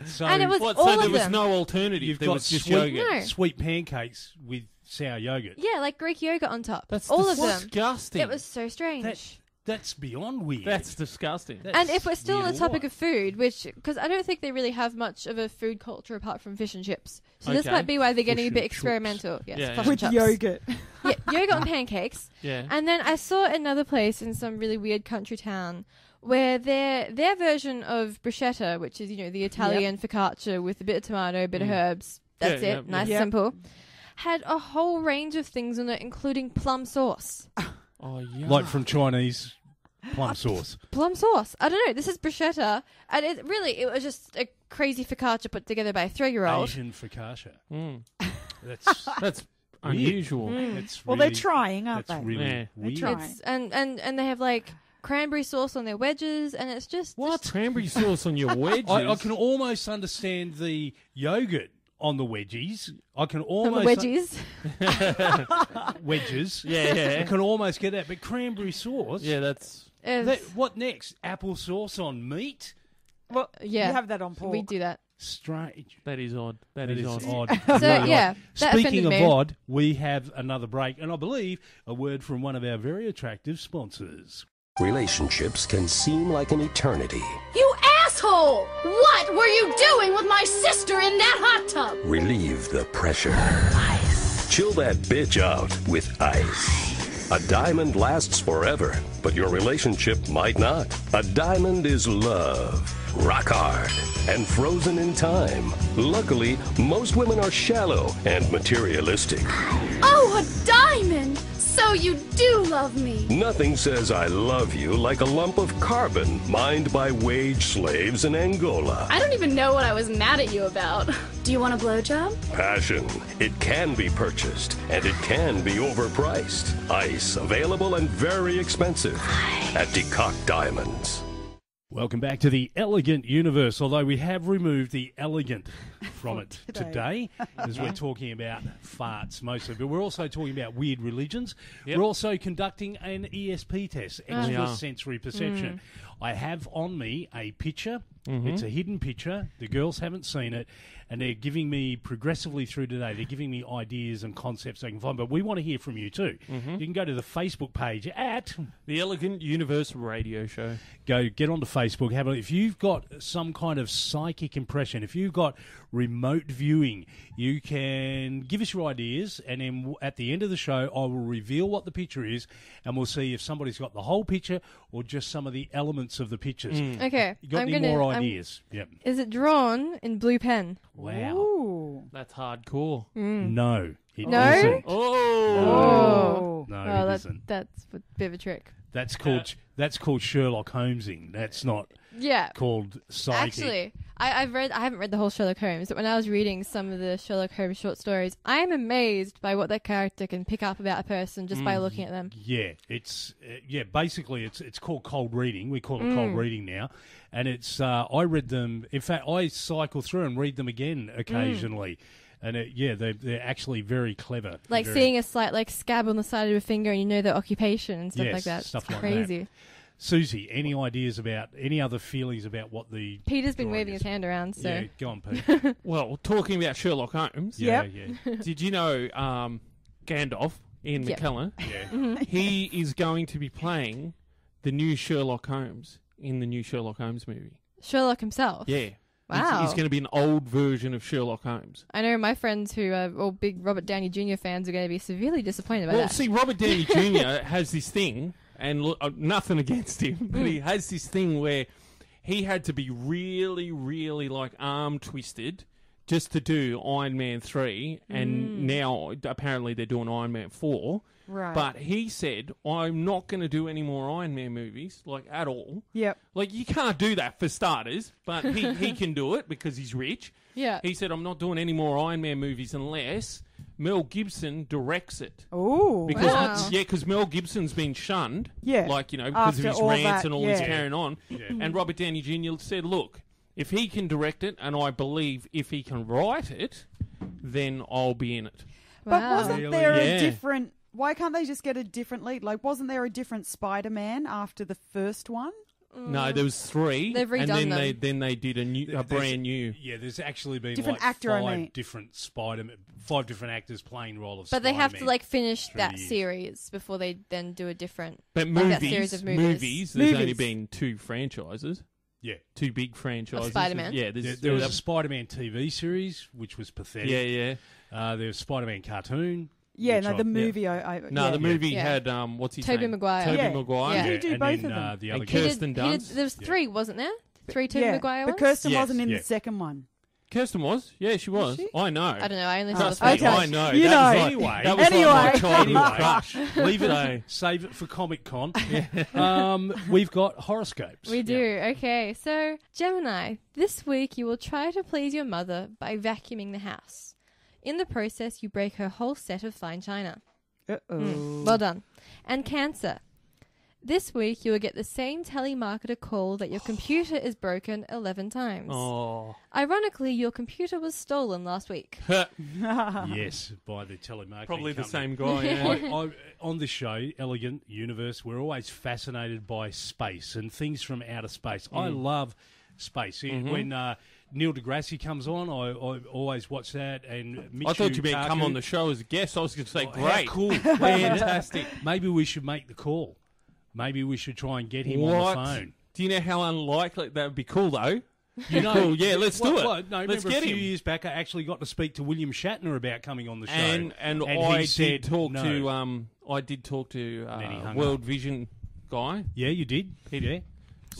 So And it was What, all so of there was them. no alternative. you've There got was just sweet, yogurt. No. sweet pancakes with sour yogurt. Yeah, like Greek yogurt on top. That's all of them. disgusting. It was so strange. That's beyond weird. That's disgusting. And if we're still on weird the topic or of food, which because I don't think they really have much of a food culture apart from fish and chips, so this Okay. might be why they're getting a Fish bit and chips. experimental. Yes, Yeah, fish yeah. and With chips. yogurt. Yeah, yogurt and pancakes. Yeah. And then I saw another place in some really weird country town where their version of bruschetta, which is the Italian focaccia with a bit of tomato, a bit of herbs. That's Yeah, it, yeah, nice, yeah. simple. Had a whole range of things in it, including plum sauce. Oh, yeah. like from Chinese plum sauce. Plum sauce. I don't know. This is bruschetta, and it was just a crazy focaccia put together by a 3-year-old. Asian focaccia. Mm. That's That's unusual. It's Well, really, they're trying, aren't that's they? really Yeah. They're weird. trying. It's, and they have like cranberry sauce on their wedges, and it's just What? Cranberry sauce on your wedges? I can almost understand the yogurt on the wedgies. I can on the almost wedgies. wedges. Yeah. I can almost get that, but cranberry sauce. Yeah, that's... What next? Apple sauce on meat? Well, Yeah. you have that on pork. We do that. Strange. That is odd. That It is is odd. odd. So, Really yeah, odd. that Speaking of offended me. odd, we have another break, and I believe a word from one of our very attractive sponsors. Relationships can seem like an eternity. You asshole! What were you doing with my sister in that hot tub? Relieve the pressure. Ice. Chill that bitch out with ice. A diamond lasts forever, but your relationship might not. A diamond is love. Rock hard and frozen in time. Luckily, most women are shallow and materialistic. Oh, a diamond! So you do love me. Nothing says I love you like a lump of carbon mined by wage slaves in Angola. I don't even know what I was mad at you about. Do you want a blowjob? Passion. It can be purchased, and it can be overpriced. Ice, available and very expensive at Decock Diamonds. Welcome back to the elegant universe, although we have removed the elegant from it today, as we're talking about farts mostly. But we're also talking about weird religions. Yep. We're also conducting an ESP test, extrasensory Mm. perception. I have on me a picture. It's a hidden picture. The girls haven't seen it, and they're giving me progressively through today. They're giving me ideas and concepts they can find. But we want to hear from you too. You can go to the Facebook page at The Elegant Universe Radio Show. get onto Facebook. Have a, if you've got some kind of psychic impression, if you've got remote viewing, you can give us your ideas, and then at the end of the show, I will reveal what the picture is, and we'll see if somebody's got the whole picture or just some of the elements of the pictures. Okay, You got I'm any gonna. more I'm- ideas? Yep. Is it drawn in blue pen? Wow. Ooh. That's hardcore. No. It No? isn't. Oh. No, Oh, it isn't. that's a bit of a trick. That's called Sherlock Holmesing. That's not Yeah. called psychic. Actually, I haven't read the whole Sherlock Holmes, but when I was reading some of the Sherlock Holmes short stories, I am amazed by what that character can pick up about a person just by looking at them. Yeah, it's basically it's called cold reading. We call it cold reading now, and it's I read them. In fact, I cycle through and read them again occasionally, and they're actually very clever. Like Very- seeing a slight like scab on the side of a finger, and you know their occupation and stuff Yes, like that. stuff It's like crazy. that. Susie, any ideas about any other feelings about what the Peter's been drawing waving is? his hand around, so Yeah, go on, Pete. Well, talking about Sherlock Holmes. Yeah, Yep. yeah. Did you know Gandalf, Ian Yep. McKellen, Yeah. he is going to be playing the new Sherlock Holmes in the new Sherlock Holmes movie? Sherlock himself. Yeah. Wow. He's going to be an old version of Sherlock Holmes. I know my friends who are all big Robert Downey Jr. fans are going to be severely disappointed by Well, that. see, Robert Downey Jr. has this thing, and nothing against him, but he has this thing where he had to be really, really like arm twisted just to do Iron Man 3, and now apparently they're doing Iron Man 4. Right. But he said, I'm not going to do any more Iron Man movies, like, at all. Yep. Like, you can't do that for starters, but he can do it because he's rich. Yeah. He said, I'm not doing any more Iron Man movies unless Mel Gibson directs it. Ooh. Because Wow. because Mel Gibson's been shunned, Yeah. like, you know, because of After his all rants that, and all yeah. his carrying on. And Robert Downey Jr. said, look, if he can direct it, and I believe if he can write it, then I'll be in it. But Wow. wasn't Really? there Yeah. a different... Why can't they just get a different lead? Like, wasn't there a different Spider-Man after the first one? No, there was 3, They've and redone then they did a brand new. Yeah, there's actually been Different like actor, I mean. 5 different actors playing role of But they have to Spider-Man like finish through that the years. series before they then do a different But like that movies, series of movies. there's only Movies. been 2 franchises, Yeah. 2 big franchises. Spider-Man? Yeah, There was a Spider-Man TV series, which was pathetic. yeah. There was Spider-Man cartoon. Yeah, which no, I- the movie. No, yeah. the movie Yeah. had what's his Tobey name? Maguire. Tobey Yeah. Maguire. Yeah. He did and both then, of them. the And other Kirsten guy. Dunst. There was 3, wasn't there? 3 Tobey Yeah, Maguire but ones? Kirsten Yes. wasn't in Yeah. the second one. Kirsten was. Yeah, she was. she? I know. I don't know. I only saw the Trust first me, Okay. I know. You that know. Was like, Anyway. that was like Anyway. my childhood Anyway. crush. Leave it. So- Save it for Comic Con. We've got horoscopes. We do. Okay, so Gemini, this week you will try to please your mother by vacuuming the house. In the process, you break her whole set of fine china. Uh-oh. Well done. And Cancer. This week, you will get the same telemarketer call that your computer is broken 11 times. Oh. Ironically, your computer was stolen last week. Yes, by the telemarketing Probably the company. same guy, yeah. On the show, Elegant Universe, we're always fascinated by space and things from outer space. I love space. When Neil deGrasse comes on, I always watch that. And Michio I thought you meant come Kaku. on the show as a guest. I was going to say, How great. cool. Fantastic. Maybe we should make the call. Maybe we should try and get him What? on the phone. Do you know how unlikely that would be cool, though? You know, Cool. Yeah, let's do it. No, let's remember get a few him. years back, I actually got to speak to William Shatner about coming on the show, And he I said did talk no. to I did talk to Then he hung World up. Vision guy. Yeah, you did. Yeah.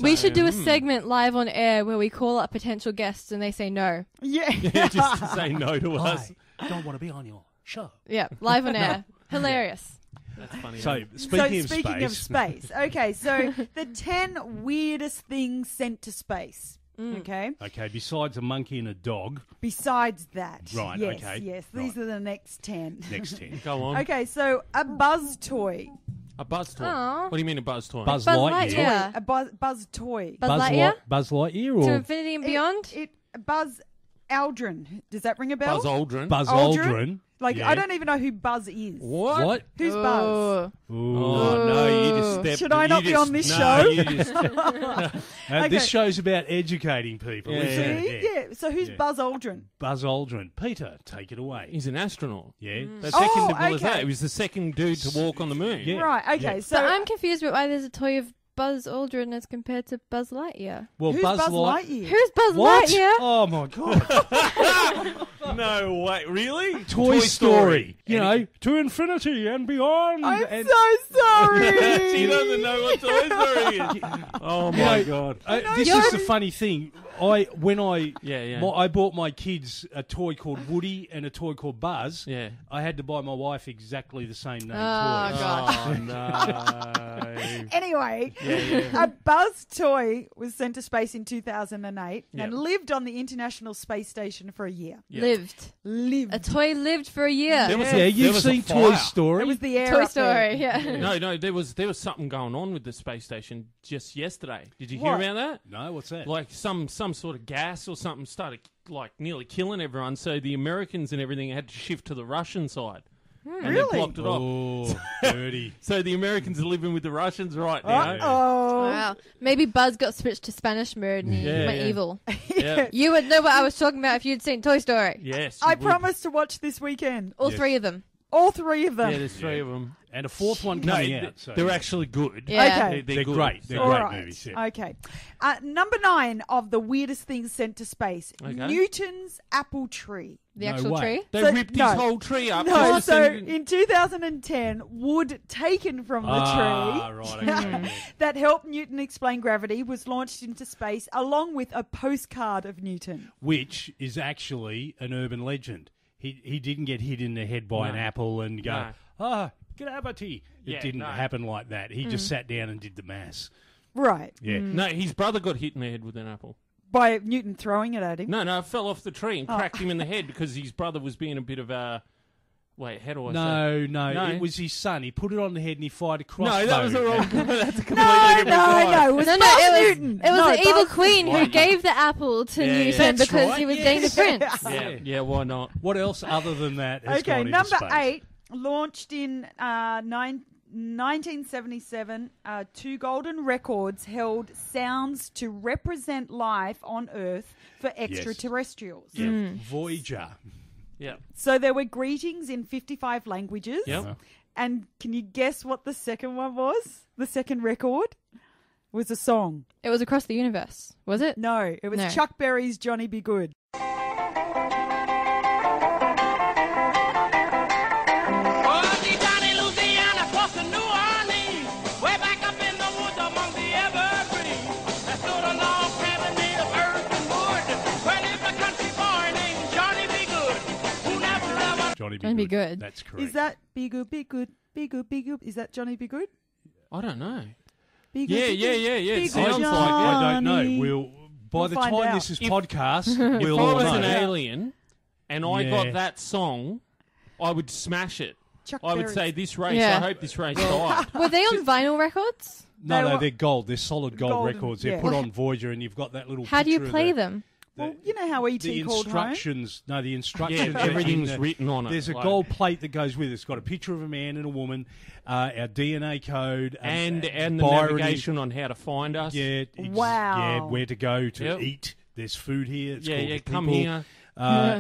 We should do a Hmm. segment live on air where we call up potential guests and they say no. Yeah. Just to say no to us. I don't want to be on your show. Yeah, live on air. Hilarious. That's funny. So, Speaking speaking of space. Okay, so the 10 weirdest things sent to space. Okay. Okay, besides a monkey and a dog. Besides that. Right, Yes, okay. yes. These are the next 10. Next 10. Go on. Okay, so a buzz toy. A buzz toy. Aw. What do you mean a buzz toy? Buzz Buzz Lightyear. Lightyear. A buzz toy. Buzz Lightyear? Buzz Lightyear To or infinity and beyond? Buzz Aldrin. Does that ring a bell? Buzz Aldrin. Buzz Aldrin? Aldrin? Like, Yeah. I don't even know who Buzz is. What? What? Who's Buzz? Ooh. Oh, no, you just stepped... Should I not you be just- on this no, show? you just... Okay. This show's about educating people. Yeah, isn't it? See? Yeah. So who's Yeah. Buzz Aldrin? Buzz Aldrin. Peter, take it away. He's an astronaut. Yeah. The second Oh, what was that? okay. He was the second dude to walk on the moon. Yeah. Right, okay. Yeah. So But I'm confused with why there's a toy of Buzz Aldrin as compared to Buzz Lightyear. Well, who's Buzz Lightyear? Who's Buzz What? Lightyear? Oh, my God. No way. Really? Toy Story. You know, to infinity and beyond. I'm and, so sorry. He doesn't know what Toy Story is. Oh, You my know, God. This is the funny thing. I bought my kids a toy called Woody and a toy called Buzz. Yeah. I had to buy my wife exactly the same name Oh, toys. God. No. Anyway, Yeah. a Buzz toy was sent to space in 2008 Yeah. and lived on the International Space Station for a year. Yeah. Lived. Lived. A toy lived for a year. There was Yeah, there you've was a seen Toy fire. Story. It was the air Toy up there. Story, yeah. No, there was something going on with the space station just yesterday. Did you What? hear about that? No, what's that? Like some sort of gas or something started like nearly killing everyone. So the Americans and everything had to shift to the Russian side. And Really? they blocked it off. Oh, dirty. So the Americans are living with the Russians right now. Uh-oh. Wow. Maybe Buzz got switched to Spanish mode and he Yeah, went yeah. evil. Yeah. You would know what I was talking about if you'd seen Toy Story. Yes. I you would. promised to watch this weekend. All Yes. 3 of them. All 3 of them. Yeah, there's 3 of them. And a fourth one No, coming out. So they're actually good. Yeah. Okay. They're good. great. They're All great right. movies. Yeah. Okay. Number 9 of the weirdest things sent to space. Okay. Newton's apple tree. The No actual way. tree? They So- ripped no. his whole tree up. No, just to so send it- in 2010, wood taken from the Ah, tree right. Okay. Yeah. that helped Newton explain gravity was launched into space along with a postcard of Newton. Which is actually an urban legend. He didn't get hit in the head by an No. apple and go, gravity. It Yeah, didn't no. happen like that. He just sat down and did the maths. Right. Yeah. No, his brother got hit in the head with an apple. By Newton throwing it at him. No, it fell off the tree and cracked him in the head because his brother was being a bit of a... Wait, how do I say? No, it was his son. He put it on the head and he fired a crossbow. No, that was the wrong... That's a completely No, different no, guy. no. It was No, Buzz it was, Newton. it was No, the evil Buzz- queen who Right. gave the apple to Yeah, yeah. Newton That's because right, he was yes. getting the prince. Yeah, why not? What else other than that has Okay, gone into number space? 8, launched in 1977, 2 golden records held sounds to represent life on Earth for extraterrestrials. Yeah. Voyager. Yeah. So there were greetings in 55 languages. Yep. And can you guess what the second one was? The second record was a song. It was across the universe, was it? No, it was No. Chuck Berry's Johnny Be Good. Johnny Be Good. That's correct. Is that Be Good, Be Good, Be Good, Be Good? Is that Johnny Be Good? I don't know. Be Good, Yeah, Be yeah, Good, yeah, yeah. Be It Good, sounds like it. I don't know. Johnny. By We'll the find time out. this is If- podcast, If we'll I all was know. an alien and I Yeah. got that song, I would smash it. Chuck I would Berry's- say this race. Yeah. I hope this race died. Were they on vinyl records? No, they're gold. They're solid gold Golden, records. They're yeah. put on Voyager, and you've got that little. How do you picture of play the- them? Well, you know how ET The called home? instructions. No, the instructions. Yeah, are everything's in the- written on it, There's a like- gold plate that goes with it. It's got a picture of a man and a woman, our DNA code, and the Byron- navigation on how to find us. Yeah, yeah, where to go to Yep. eat. There's food here. It's Yeah, called yeah, The come People. here.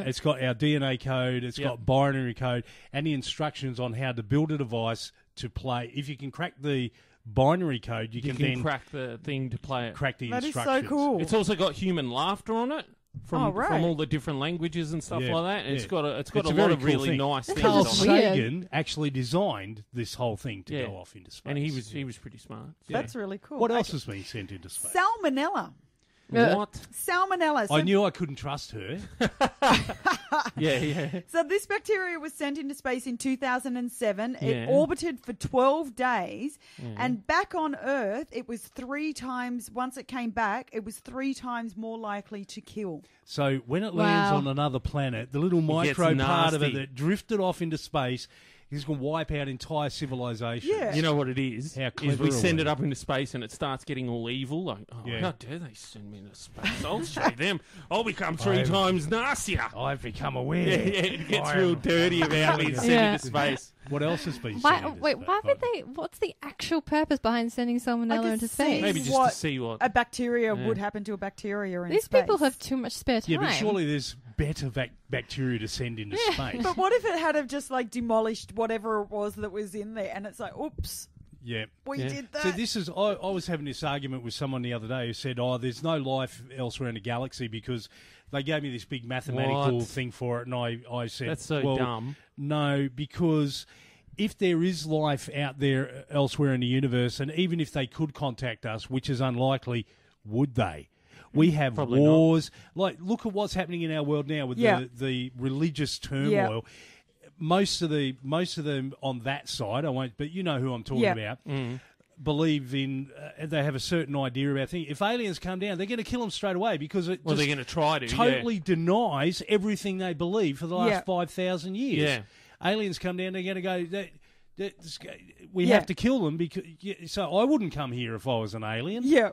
It's got our DNA code. It's got binary code and the instructions on how to build a device to play. If you can crack the binary code, you You can then crack the thing to play it. crack the That is so instructions. cool. It's also got human laughter on it from Oh, right. from all the different languages and stuff Yeah, like that. And yeah. It's got a It's lot very of cool really thing. nice things Carl on it. Sagan actually designed this whole thing to Yeah. go off into space. And he was pretty smart. That's really cool. What else has been sent into space? Salmonella. What? Salmonella. So, I knew I couldn't trust her. Yeah. so this bacteria was sent into space in 2007. Yeah. It orbited for 12 days. Yeah. And back on Earth, it was 3 times, once it came back, it was 3 times more likely to kill. So when it lands Wow. on another planet, the little It gets micro part of it nasty. that drifted off into space is going to wipe out entire civilization. Yeah. You know what it is? How Is clever we are send we? it up into space and it starts getting all evil. Like, oh, Yeah. how dare they send me into space? I'll show them. I'll become 3 I've- times nastier. I've become aware. Yeah, it gets I real am- dirty about me sending Yeah. into space. What else has been Why, sent into wait, space? why would they? What's the actual purpose behind sending salmonella I into can space? see Maybe just what to see what. a bacteria Yeah. would happen to a bacteria in These space. people have too much spare time. Yeah, but surely there's better bacteria to send into space. But what if it had have just like demolished whatever it was that was in there, and it's like, oops, Yeah. we did that. So this is, I was having this argument with someone the other day who said, oh, there's no life elsewhere in the galaxy because they gave me this big mathematical What? thing for it, and I said, That's so well, dumb. no, because if there is life out there elsewhere in the universe, and even if they could contact us, which is unlikely, would they? We have Probably wars. Like, look at what's happening in our world now with Yeah. the religious turmoil. Most of them on that side, I won't, but you know who I'm talking Yeah. about. Mm. Believe in, they have a certain idea about things. If aliens come down, they're going to kill them straight away because it Well, just they're going to try to. totally denies everything they believe for the last Yeah. 5,000 years. Yeah. Aliens come down, they're going to go. We Yeah. have to kill them because. So I wouldn't come here if I was an alien. yeah.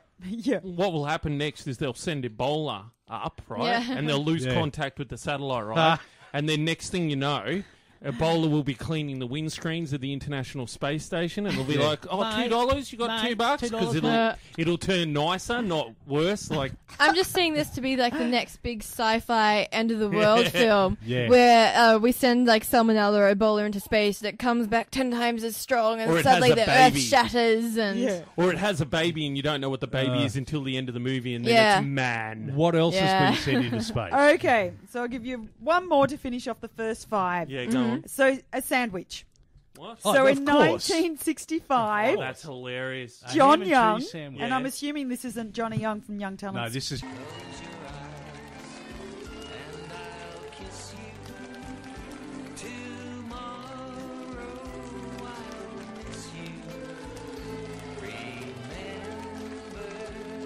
What will happen next is they'll send Ebola up, right? Yeah. And they'll lose Yeah. contact with the satellite, right? And then next thing you know, Ebola will be cleaning the windscreens of the International Space Station, and it'll be Yeah. like, oh, Mate, $2? You got mate, $2? Because $2. it'll turn nicer, not worse. Like, I'm just seeing this to be like the next big sci-fi end of the world film, Yeah. where we send like salmonella or Ebola into space that comes back 10 times as strong, Or and it suddenly has a the Earth baby. shatters, and Yeah. or it has a baby, and you don't know what the baby is until the end of the movie, and then Yeah. it's man. What else Yeah. has been sent into space? Okay, so I'll give you one more to finish off the first 5. Yeah, go on. So a sandwich. What? Oh, So of in course. 1965, Oh, that's hilarious. A John ham and Young, cheese sandwich. and I'm assuming this isn't Johnny Young from Young No, Talents. this is.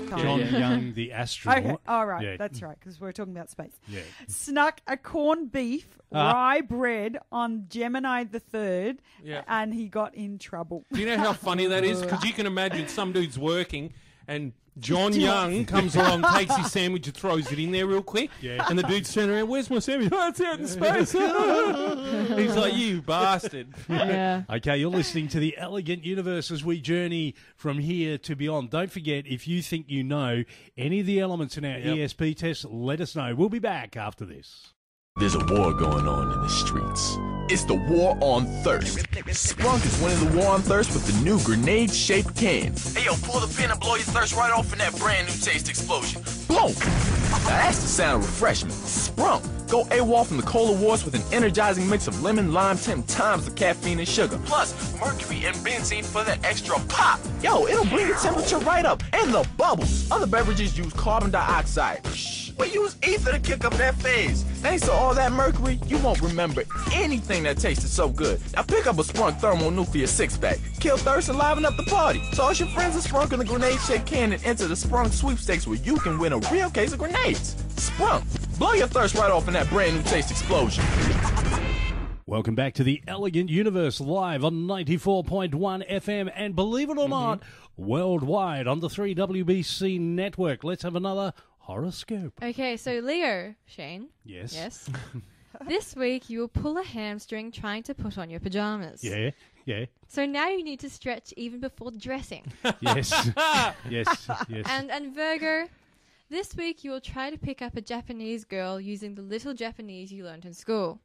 John Yeah. Young, the astronaut. Okay, all right, Yeah. that's right, because we're talking about space. Yeah. Snuck a corned beef rye bread on Gemini the 3rd, Yeah. and he got in trouble. Do you know how funny that is? Because you can imagine some dude's working and John Young comes along, takes his sandwich and throws it in there real quick. Yeah. And the dude's turning around, where's my sandwich? Oh, it's out in space. He's like, you bastard. yeah. Okay, you're listening to The Elegant Universe as we journey from here to beyond. Don't forget, if you think you know any of the elements in our Yep. ESP test, let us know. We'll be back after this. There's a war going on in the streets. It's the war on thirst. Sprunk is winning the war on thirst with the new grenade-shaped can. Hey, yo, pull the pin and blow your thirst right off in that brand new taste explosion. Boom! Now that's the sound of refreshment. Sprunk. Go AWOL from the Cola Wars with an energizing mix of lemon, lime, 10 times the caffeine and sugar. Plus, mercury and benzene for that extra pop. Yo, it'll bring the temperature right up. And the bubbles. Other beverages use carbon dioxide. Shh. We use ether to kick up that phase. Thanks to all that mercury, you won't remember anything that tasted so good. Now pick up a Sprunk Thermonuclear 6-pack. Kill thirst and liven up the party. So ask your friends to Sprunk in the grenade-shaped can and enter the Sprunk sweepstakes where you can win a real case of grenades. Sprunk. Blow your thirst right off in that brand new taste explosion. Welcome back to the Elegant Universe, live on 94.1 FM, and believe it or not, worldwide on the 3WBC network. Let's have another horoscope. Okay, so Leo, Shane. Yes. Yes. This week you will pull a hamstring trying to put on your pajamas. Yeah. So now you need to stretch even before dressing. Yes. yes. And Virgo, this week you will try to pick up a Japanese girl using the little Japanese you learned in school.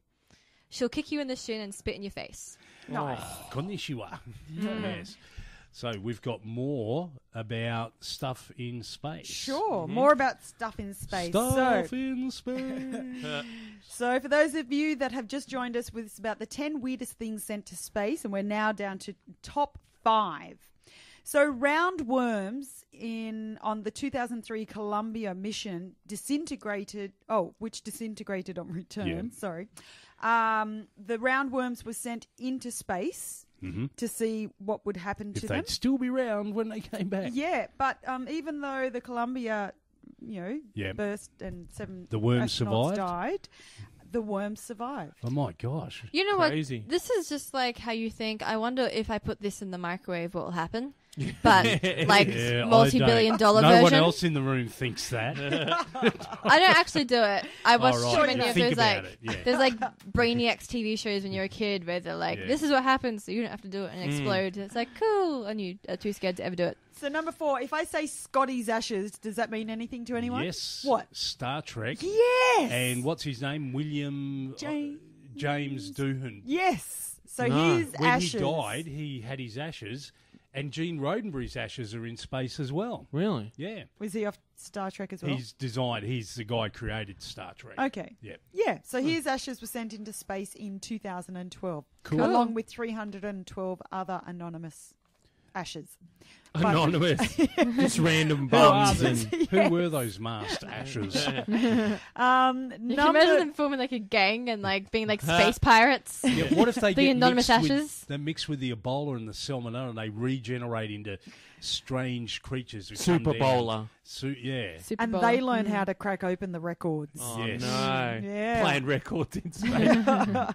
She'll kick you in the shin and spit in your face. Nice. Konnichiwa. Yes. So we've got more about stuff in space. Sure, more about stuff in space. Stuff in space. So for those of you that have just joined us, with about the 10 weirdest things sent to space, and we're now down to top 5. So roundworms on the 2003 Columbia mission which disintegrated on return. Yeah. Sorry. The roundworms were sent into space to see what would happen to them. If they'd still be round when they came back. Yeah, but even though the Columbia, burst and 7 The worms astronauts survived? died, the worms survived. Oh my gosh. You know Crazy. what? This is just like how you think, I wonder if I put this in the microwave, what will happen? But like Yeah, multi-billion-dollar no version. one else in the room thinks that. I don't actually do it. I watch right. too many of Think those about it, yeah. there's like Brainiacs TV shows when you're a kid where they're like, this is what happens, so you don't have to do it and explode. It's like, cool, and you are too scared to ever do it. So number 4, if I say Scotty's ashes, does that mean anything to anyone? Yes. What? Star Trek. Yes. And what's his name? William James Doohan. Yes. So his when ashes. he died, he had his ashes, and Gene Roddenberry's ashes are in space as well. Really? Yeah. Was he off Star Trek as well? He's the guy who created Star Trek. Okay. Yep. Yeah, so his ashes were sent into space in 2012. Cool. Along with 312 other anonymous ashes. Anonymous. Just random bums. Who were those masked ashes? You can imagine them forming like a gang and like being like space pirates. Yeah, what if they the get anonymous mixed ashes? They mix with the Ebola and the Salmonella, and they regenerate into strange creatures. Who Super come down. Bowler. Yeah. Super and Bowl. they learn how to crack open the records. Oh, Yes. no. Yeah. Playing records in space.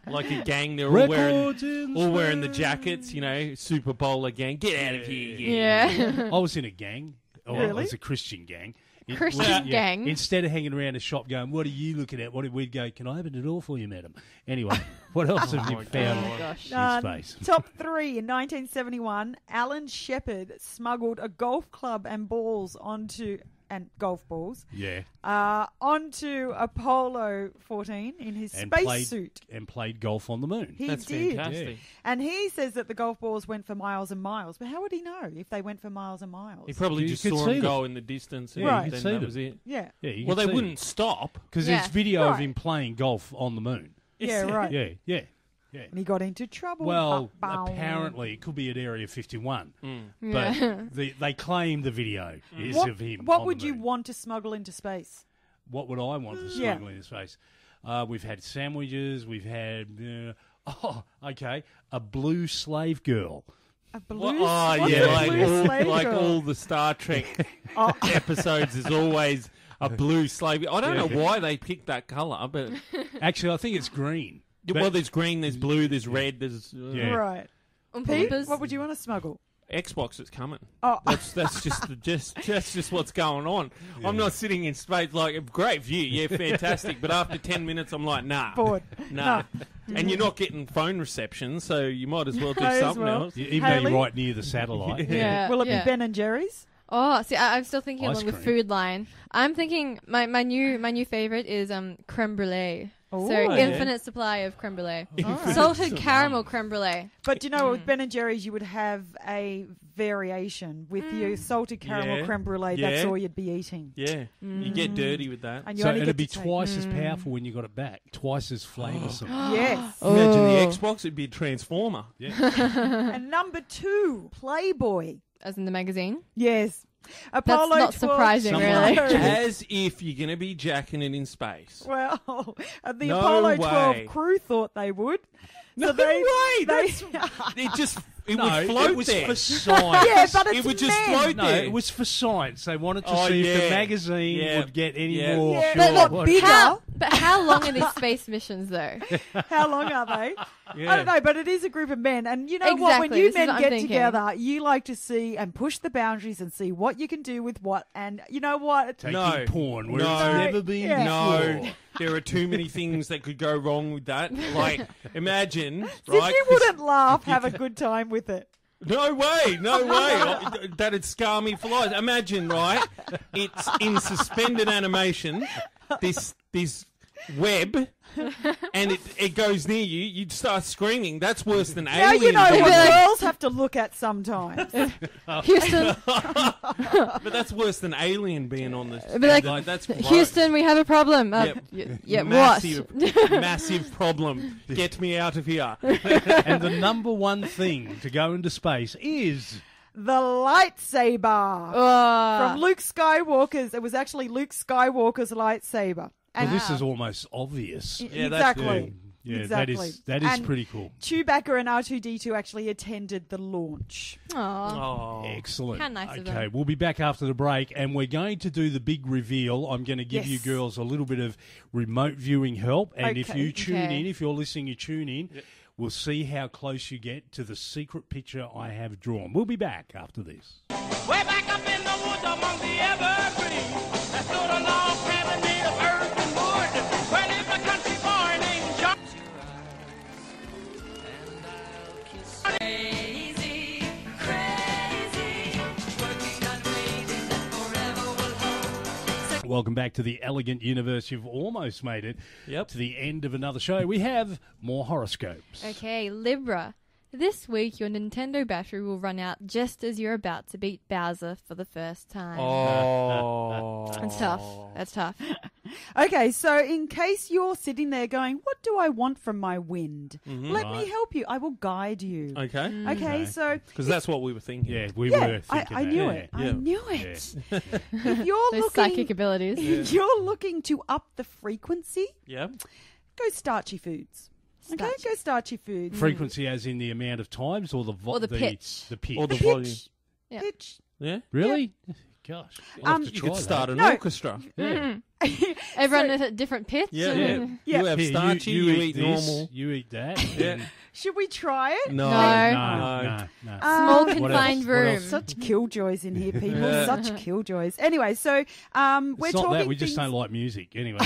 Like a gang, they're all wearing the jackets, Super Bowler gang. Get out of here. Yeah. I was in a gang. Oh, Really? It was a Christian gang. Christian gang? Instead of hanging around a shop going, what are you looking at? We'd go, can I open the door for you, madam? Anyway, what else have you found in space? Top 3. In 1971, Alan Shepard smuggled a golf club and golf balls Yeah. onto Apollo 14 in his spacesuit. And played golf on the moon. He That's did. fantastic. And he says that the golf balls went for miles and miles. But how would he know if they went for miles and miles? He probably You just could saw see him them. go in the distance, and Yeah, you then could see that them. was it. Yeah. Yeah, you Well, could they see wouldn't stop. Because Yeah. there's video of Right. him playing golf on the moon. Yeah, right. Yeah. And he got into trouble. Well, Bow. apparently, it could be at Area 51. Yeah. But they claim the video is What, of him. what on would the you moon. want to smuggle into space? What would I want to Yeah. smuggle into space? We've had sandwiches. We've had, a blue slave girl. A blue Oh, yeah, all the Star Trek episodes is always a blue slave. I don't know why they picked that colour, but Actually, I think it's green. well, there's green, there's blue, there's red, there's Yeah. Right. Pete, what would you want to smuggle? Xbox is coming. Oh. That's just what's going on. Yeah. I'm not sitting in space like a great view, yeah, fantastic. But after 10 minutes, I'm like, nah, Bored. nah. And you're not getting phone reception, so you might as well do Might as something well. else. Even though Hayley? you're right near the satellite. Yeah. Will it yeah. be Ben and Jerry's? Oh, see, I'm still thinking Ice along the cream. food line. I'm thinking my new favorite is creme brulee. Oh, So yeah. infinite supply of creme brulee. Salted caramel creme brulee. But do you know, with Ben and Jerry's, you would have a variation with your salted caramel Yeah. creme brulee. That's Yeah. all you'd be eating. Yeah, you get dirty with that. And you So only it'd get be to take- twice as powerful when you got it back. Twice as flavoursome. Yes. Imagine the Xbox; it'd be a transformer. And number 2, Playboy. As in the magazine? Yes. Apollo not 12 surprising, really. As if you're going to be jacking it in space. Well, the No Apollo way. 12 crew thought they would. No So they, way! They, It just It would float it was there. for science. Yeah, but it's It would just men. float No, there. it was for science. They wanted to Oh, see if the yeah. magazine Yeah. would get any Yeah. more. Yeah. pure. But look, bigger. But how long are these space missions, though? How long are they? Yeah. I don't know, but it is a group of men. And you know what? When Exactly, you this is men what I'm get thinking. together, you like to see and push the boundaries and see what you can do with what. And you know what? Taking porn where No. it's never been Yeah. No, before. there are too many things that could go wrong with that. Like, imagine, If right? you wouldn't laugh, have a good time with it. No way, no way. That'd scar me for life. Imagine, right? It's in suspended animation. This web, and it goes near you. You'd start screaming. That's worse than Now aliens. you know on what the- girls have to look at sometimes. Houston, But that's worse than alien being on the. be like, that's gross. Houston, we have a problem. Yep. What? Massive problem. Get me out of here. And the number one thing to go into space is The lightsaber from Luke Skywalker's. It was actually Luke Skywalker's lightsaber. well, this is almost obvious. Exactly. Yeah, Exactly. that is And pretty cool. Chewbacca and R2-D2 actually attended the launch. Aw. Excellent. How nice of Okay, them. we'll be back after the break, and we're going to do the big reveal. I'm going to give you Yes. girls a little bit of remote viewing help, and if Okay. you tune Okay. in, if you're listening, you tune in. We'll see how close you get to the secret picture I have drawn. We'll be back after this. Way back up in the woods among the evergreens, there stood a log cabin made of earth and wood, where lived a country boy named John. Crazy, crazy, working on waiting that forever will hold. Welcome back to the Elegant Universe. You've almost made it to the end of another show. We have more horoscopes. Okay, Libra. This week, your Nintendo battery will run out just as you're about to beat Bowser for the first time. Oh. That's tough. That's tough. Okay, so in case you're sitting there going, what do I want from my wind? Let me Right. help you. I will guide you. Okay. Okay, so Because that's what we were thinking. Yeah, we yeah, were thinking I that. knew Yeah. it. I Yeah. knew it. If you're Those looking, psychic abilities. if you're looking to up the frequency, Yeah. go starchy foods. Okay, go starchy foods. Frequency as in the amount of times or the Or the pitch. The pitch. Or the Pitch. volume. Yeah. Pitch. Yeah. Really? Gosh. I'll have to You try could start that. an No. orchestra. Yeah. Everyone is at different pitch. Yeah. and- Yeah. You have Here, starchy, you eat this, normal. You eat that. Yeah. Should we try it? No. No. Small What confined else? What room. else? Such killjoys in here, people. Yeah. Such killjoys. Anyway, so we're It's not talking that. We just things, don't like music. Anyway.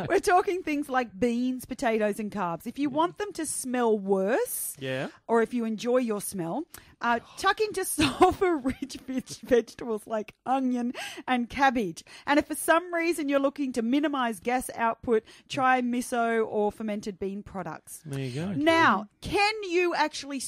we're talking things like beans, potatoes, and carbs. If you want them to smell worse, Yeah. or if you enjoy your smell, tuck into sulfur-rich vegetables like onion and cabbage. And if for some reason you're looking to minimize gas output, try miso or fermented bean products. There you go. Now, can you actually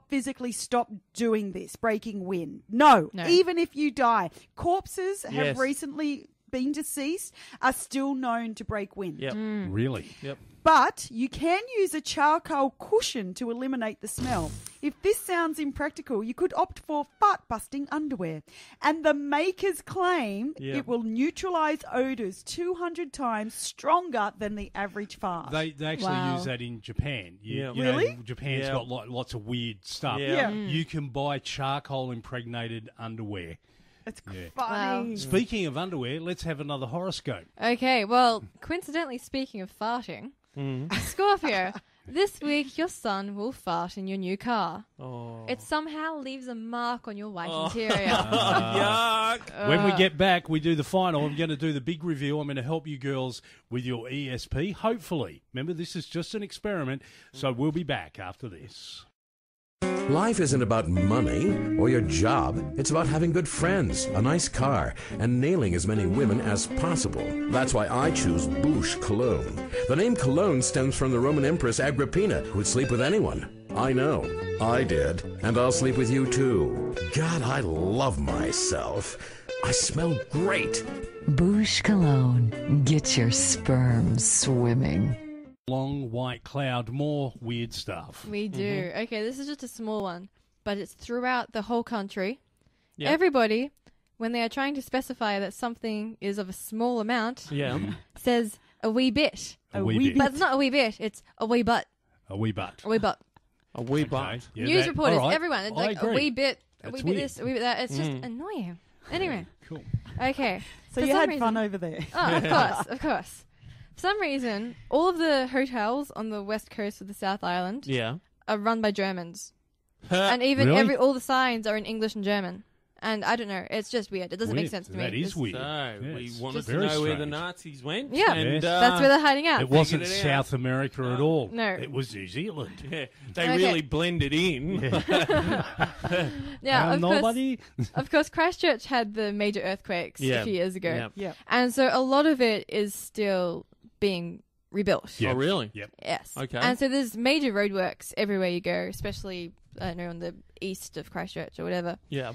physically stop doing this, breaking wind? No. No. Even if you die. Corpses have Yes. recently been deceased, are still known to break wind. Yep. Really? Yep. But you can use a charcoal cushion to eliminate the smell. If this sounds impractical, you could opt for fart-busting underwear. And the makers claim Yeah. it will neutralize odors 200 times stronger than the average fart. They actually Wow. use that in Japan. Yeah. You know, Really? Japan's Yeah. got lots of weird stuff. Yeah. You can buy charcoal impregnated underwear. It's Yeah. funny. Speaking of underwear, let's have another horoscope. Okay, well, coincidentally, speaking of farting, Scorpio, this week your son will fart in your new car. Oh. It somehow leaves a mark on your white interior. Yuck. When we get back, we do the final. I'm going to do the big review. I'm going to help you girls with your ESP, hopefully. Remember, this is just an experiment, so we'll be back after this. Life isn't about money or your job. It's about having good friends, a nice car, and nailing as many women as possible. That's why I choose Bouche Cologne. The name Cologne stems from the Roman Empress Agrippina, who would sleep with anyone. I know. I did. And I'll sleep with you too. God, I love myself. I smell great. Bouche Cologne. Get your sperm swimming. Long white cloud, more weird stuff. We do. Okay, this is just a small one, but it's throughout the whole country. Yeah. Everybody, when they are trying to specify that something is of a small amount, Yeah. says a wee bit. A wee bit. But it's not a wee bit, it's a wee butt. A wee butt. A wee butt. A wee bit. Yeah, News that- reporters, all right. everyone. It's I like agree. a wee bit That's this, a wee bit that. It's just Mm. annoying. Anyway. Cool. Okay. So For you some had reason- fun over there. Oh, of course, of course. For some reason, all of the hotels on the west coast of the South Island Yeah. are run by Germans. And even Really? all the signs are in English and German. And I don't know, it's just weird. It doesn't make Weird. sense to me. That is It's- weird. So, Yeah, we it's wanted just to very know where the strange. Nazis went. Yeah, and, that's where they're hiding out. It wasn't Figured it out. South America at all. No. It was New Zealand. Yeah, they Okay. really blended in. Yeah, nobody. Of course, Christchurch had the major earthquakes Yeah. a few years ago. Yeah. Yeah. And so a lot of it is still being rebuilt. Yeah. Oh, really? Yep. Yes. Okay. And so there's major roadworks everywhere you go, especially, I don't know, on the east of Christchurch or whatever. Yeah.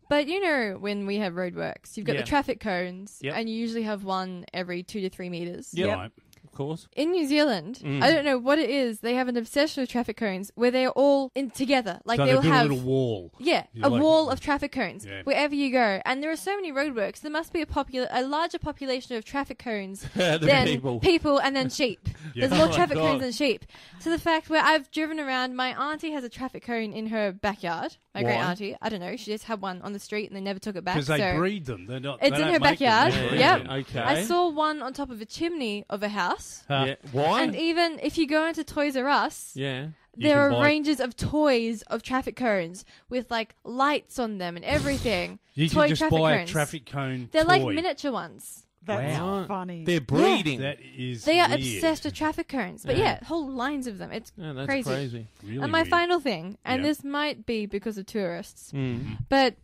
But you know, when we have roadworks, you've got Yeah. the traffic cones, Yep. and you usually have one every 2 to 3 meters. Yeah. Right. Of course. In New Zealand, Mm. I don't know what it is. They have an obsession with traffic cones where they're all in together. Like So they'll they built have a little wall. Yeah, You're a like- wall of traffic cones Yeah. wherever you go, and there are so many roadworks. There must be a larger population of traffic cones Than than people. and then sheep. Yeah. There's more Oh my traffic God. cones than sheep. To the fact where I've driven around, my auntie has a traffic cone in her backyard. My great Why? auntie, I don't know. She just had one on the street and they never took it back. Because they so breed them. They're not. it's they in don't her make them, backyard. they breed Yep. them. Okay. I saw one on top of a chimney of a house. Yeah. Why? And even if you go into Toys R Us, yeah. You there can are buy- ranges of toys of traffic cones with like lights on them and everything. You Toy can just traffic buy cones. a traffic cone. They're like toy. miniature ones. That's Wow. funny. They're breeding. That is. They are weird. obsessed with traffic cones. But Yeah. yeah, whole lines of them. It's Yeah, that's crazy. crazy. Really And my weird. final thing, and Yeah. this might be because of tourists, Mm. but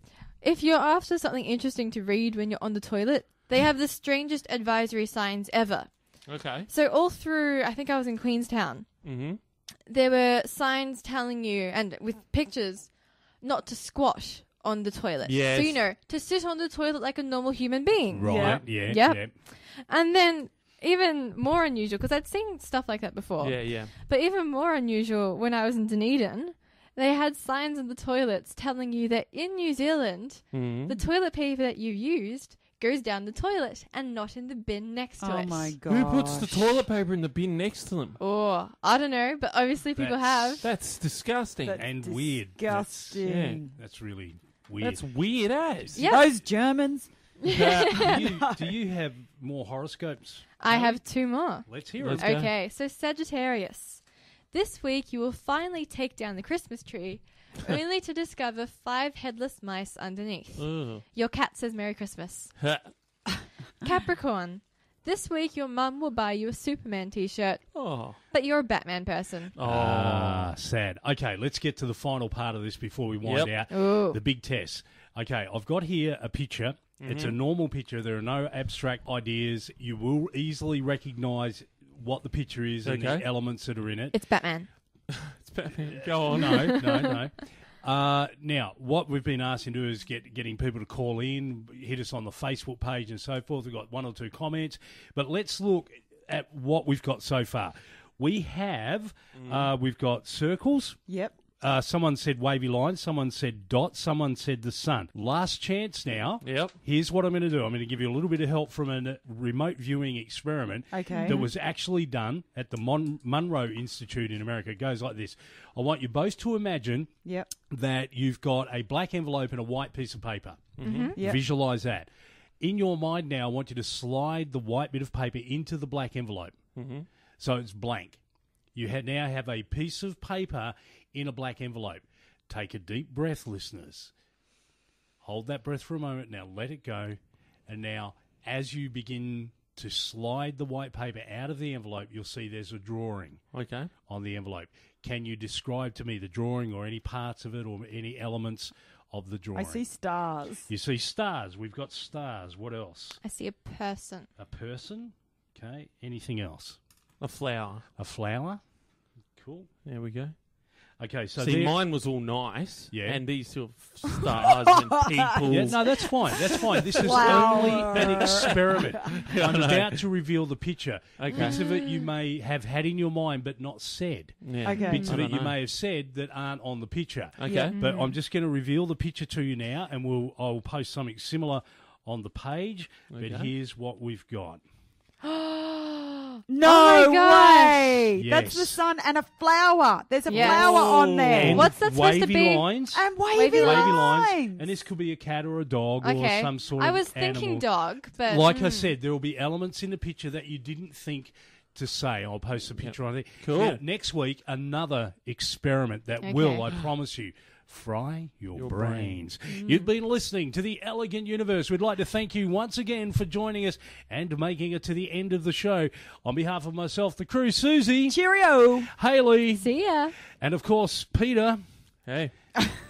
if you're after something interesting to read when you're on the toilet, they have the strangest advisory signs ever. Okay. So all through, I think I was in Queenstown, Mm-hmm. there were signs telling you, and with pictures, not to squash on the toilet. Yes. So, you know, to sit on the toilet like a normal human being. Right. Yeah. Yep. Yeah. And then, even more unusual, because I'd seen stuff like that before. Yeah, yeah. But even more unusual, when I was in Dunedin, they had signs in the toilets telling you that in New Zealand, Mm. the toilet paper that you used goes down the toilet and not in the bin next to it. Oh my god. Who puts the toilet paper in the bin next to them? Oh, I don't know, but obviously people have. That's disgusting. That's And weird. disgusting. That's really weird. That's weird as. Yeah. Those Germans. do you have more horoscopes? I have two more. Let's hear Let's it. go. Okay, so Sagittarius. This week you will finally take down the Christmas tree, only to discover 5 headless mice underneath. Ugh. Your cat says Merry Christmas. Ha. Capricorn. This week your mum will buy you a Superman t-shirt, Oh. but you're a Batman person. Oh. Ah, sad. Okay, let's get to the final part of this before we wind out. Ooh. The big test. Okay, I've got here a picture. It's a normal picture. There are no abstract ideas. You will easily recognise what the picture is and Okay. the elements that are in it. It's Batman. It's Batman. Go on. No. Now, what we've been asking to do is getting people to call in, hit us on the Facebook page and so forth. We've got 1 or 2 comments. But let's look at what we've got so far. We have, we've got circles. Yep. Someone said wavy lines. Someone said dots. Someone said the sun. Last chance now. Yep. Here's what I'm going to do. I'm going to give you a little bit of help from a remote viewing experiment Okay. that was actually done at the Monroe Institute in America. It goes like this. I want you both to imagine Yep. that you've got a black envelope and a white piece of paper. Yep. Visualize that. In your mind now, I want you to slide the white bit of paper into the black envelope. So it's blank. You now have a piece of paper in a black envelope. Take a deep breath, listeners. Hold that breath for a moment. Now let it go. And now, as you begin to slide the white paper out of the envelope, you'll see there's a drawing Okay. on the envelope. Can you describe to me the drawing or any parts of it or any elements of the drawing? I see stars. You see stars. We've got stars. What else? I see a person. A person. Okay. Anything else? A flower. A flower. Cool. There we go. Okay, so See, there- mine was all nice. Yeah. And these sort of stars and people. Yeah, no, that's fine. That's fine. This is Flower. only an experiment. I'm know. about to reveal the picture. Okay. Bits of it you may have had in your mind but not said. Yeah. Okay. Bits of I it don't you know. may have said that aren't on the picture. Okay. Yeah. But I'm just going to reveal the picture to you now, and I'll post something similar on the page. Okay. But here's what we've got. No Oh my gosh. way. That's the sun and a flower. There's a flower on there. And What's that supposed to wavy be? lines. And wavy lines. And this could be a cat or a dog Okay. or some sort I of was thinking animal. dog, but Like I said, there will be elements in the picture that you didn't think to say. I'll post a picture on it. Cool. Now, next week, another experiment that will, I promise you, fry your brains. You've been listening to The Elegant Universe. We'd like to thank you once again for joining us and making it to the end of the show. On behalf of myself, the crew, Susie. Cheerio. Mm. Haley. See ya. And, of course, Peter. Hey.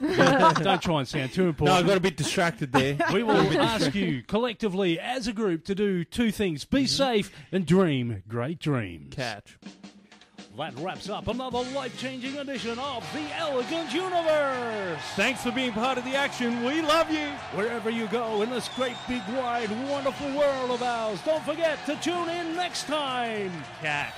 Don't try and sound too important. No, I got a bit distracted there. We will ask you collectively as a group to do two things. Be safe and dream great dreams. Catch. That wraps up another life-changing edition of The Elegant Universe. Thanks for being part of the action. We love you. Wherever you go in this great, big, wide, wonderful world of ours, don't forget to tune in next time. Cat.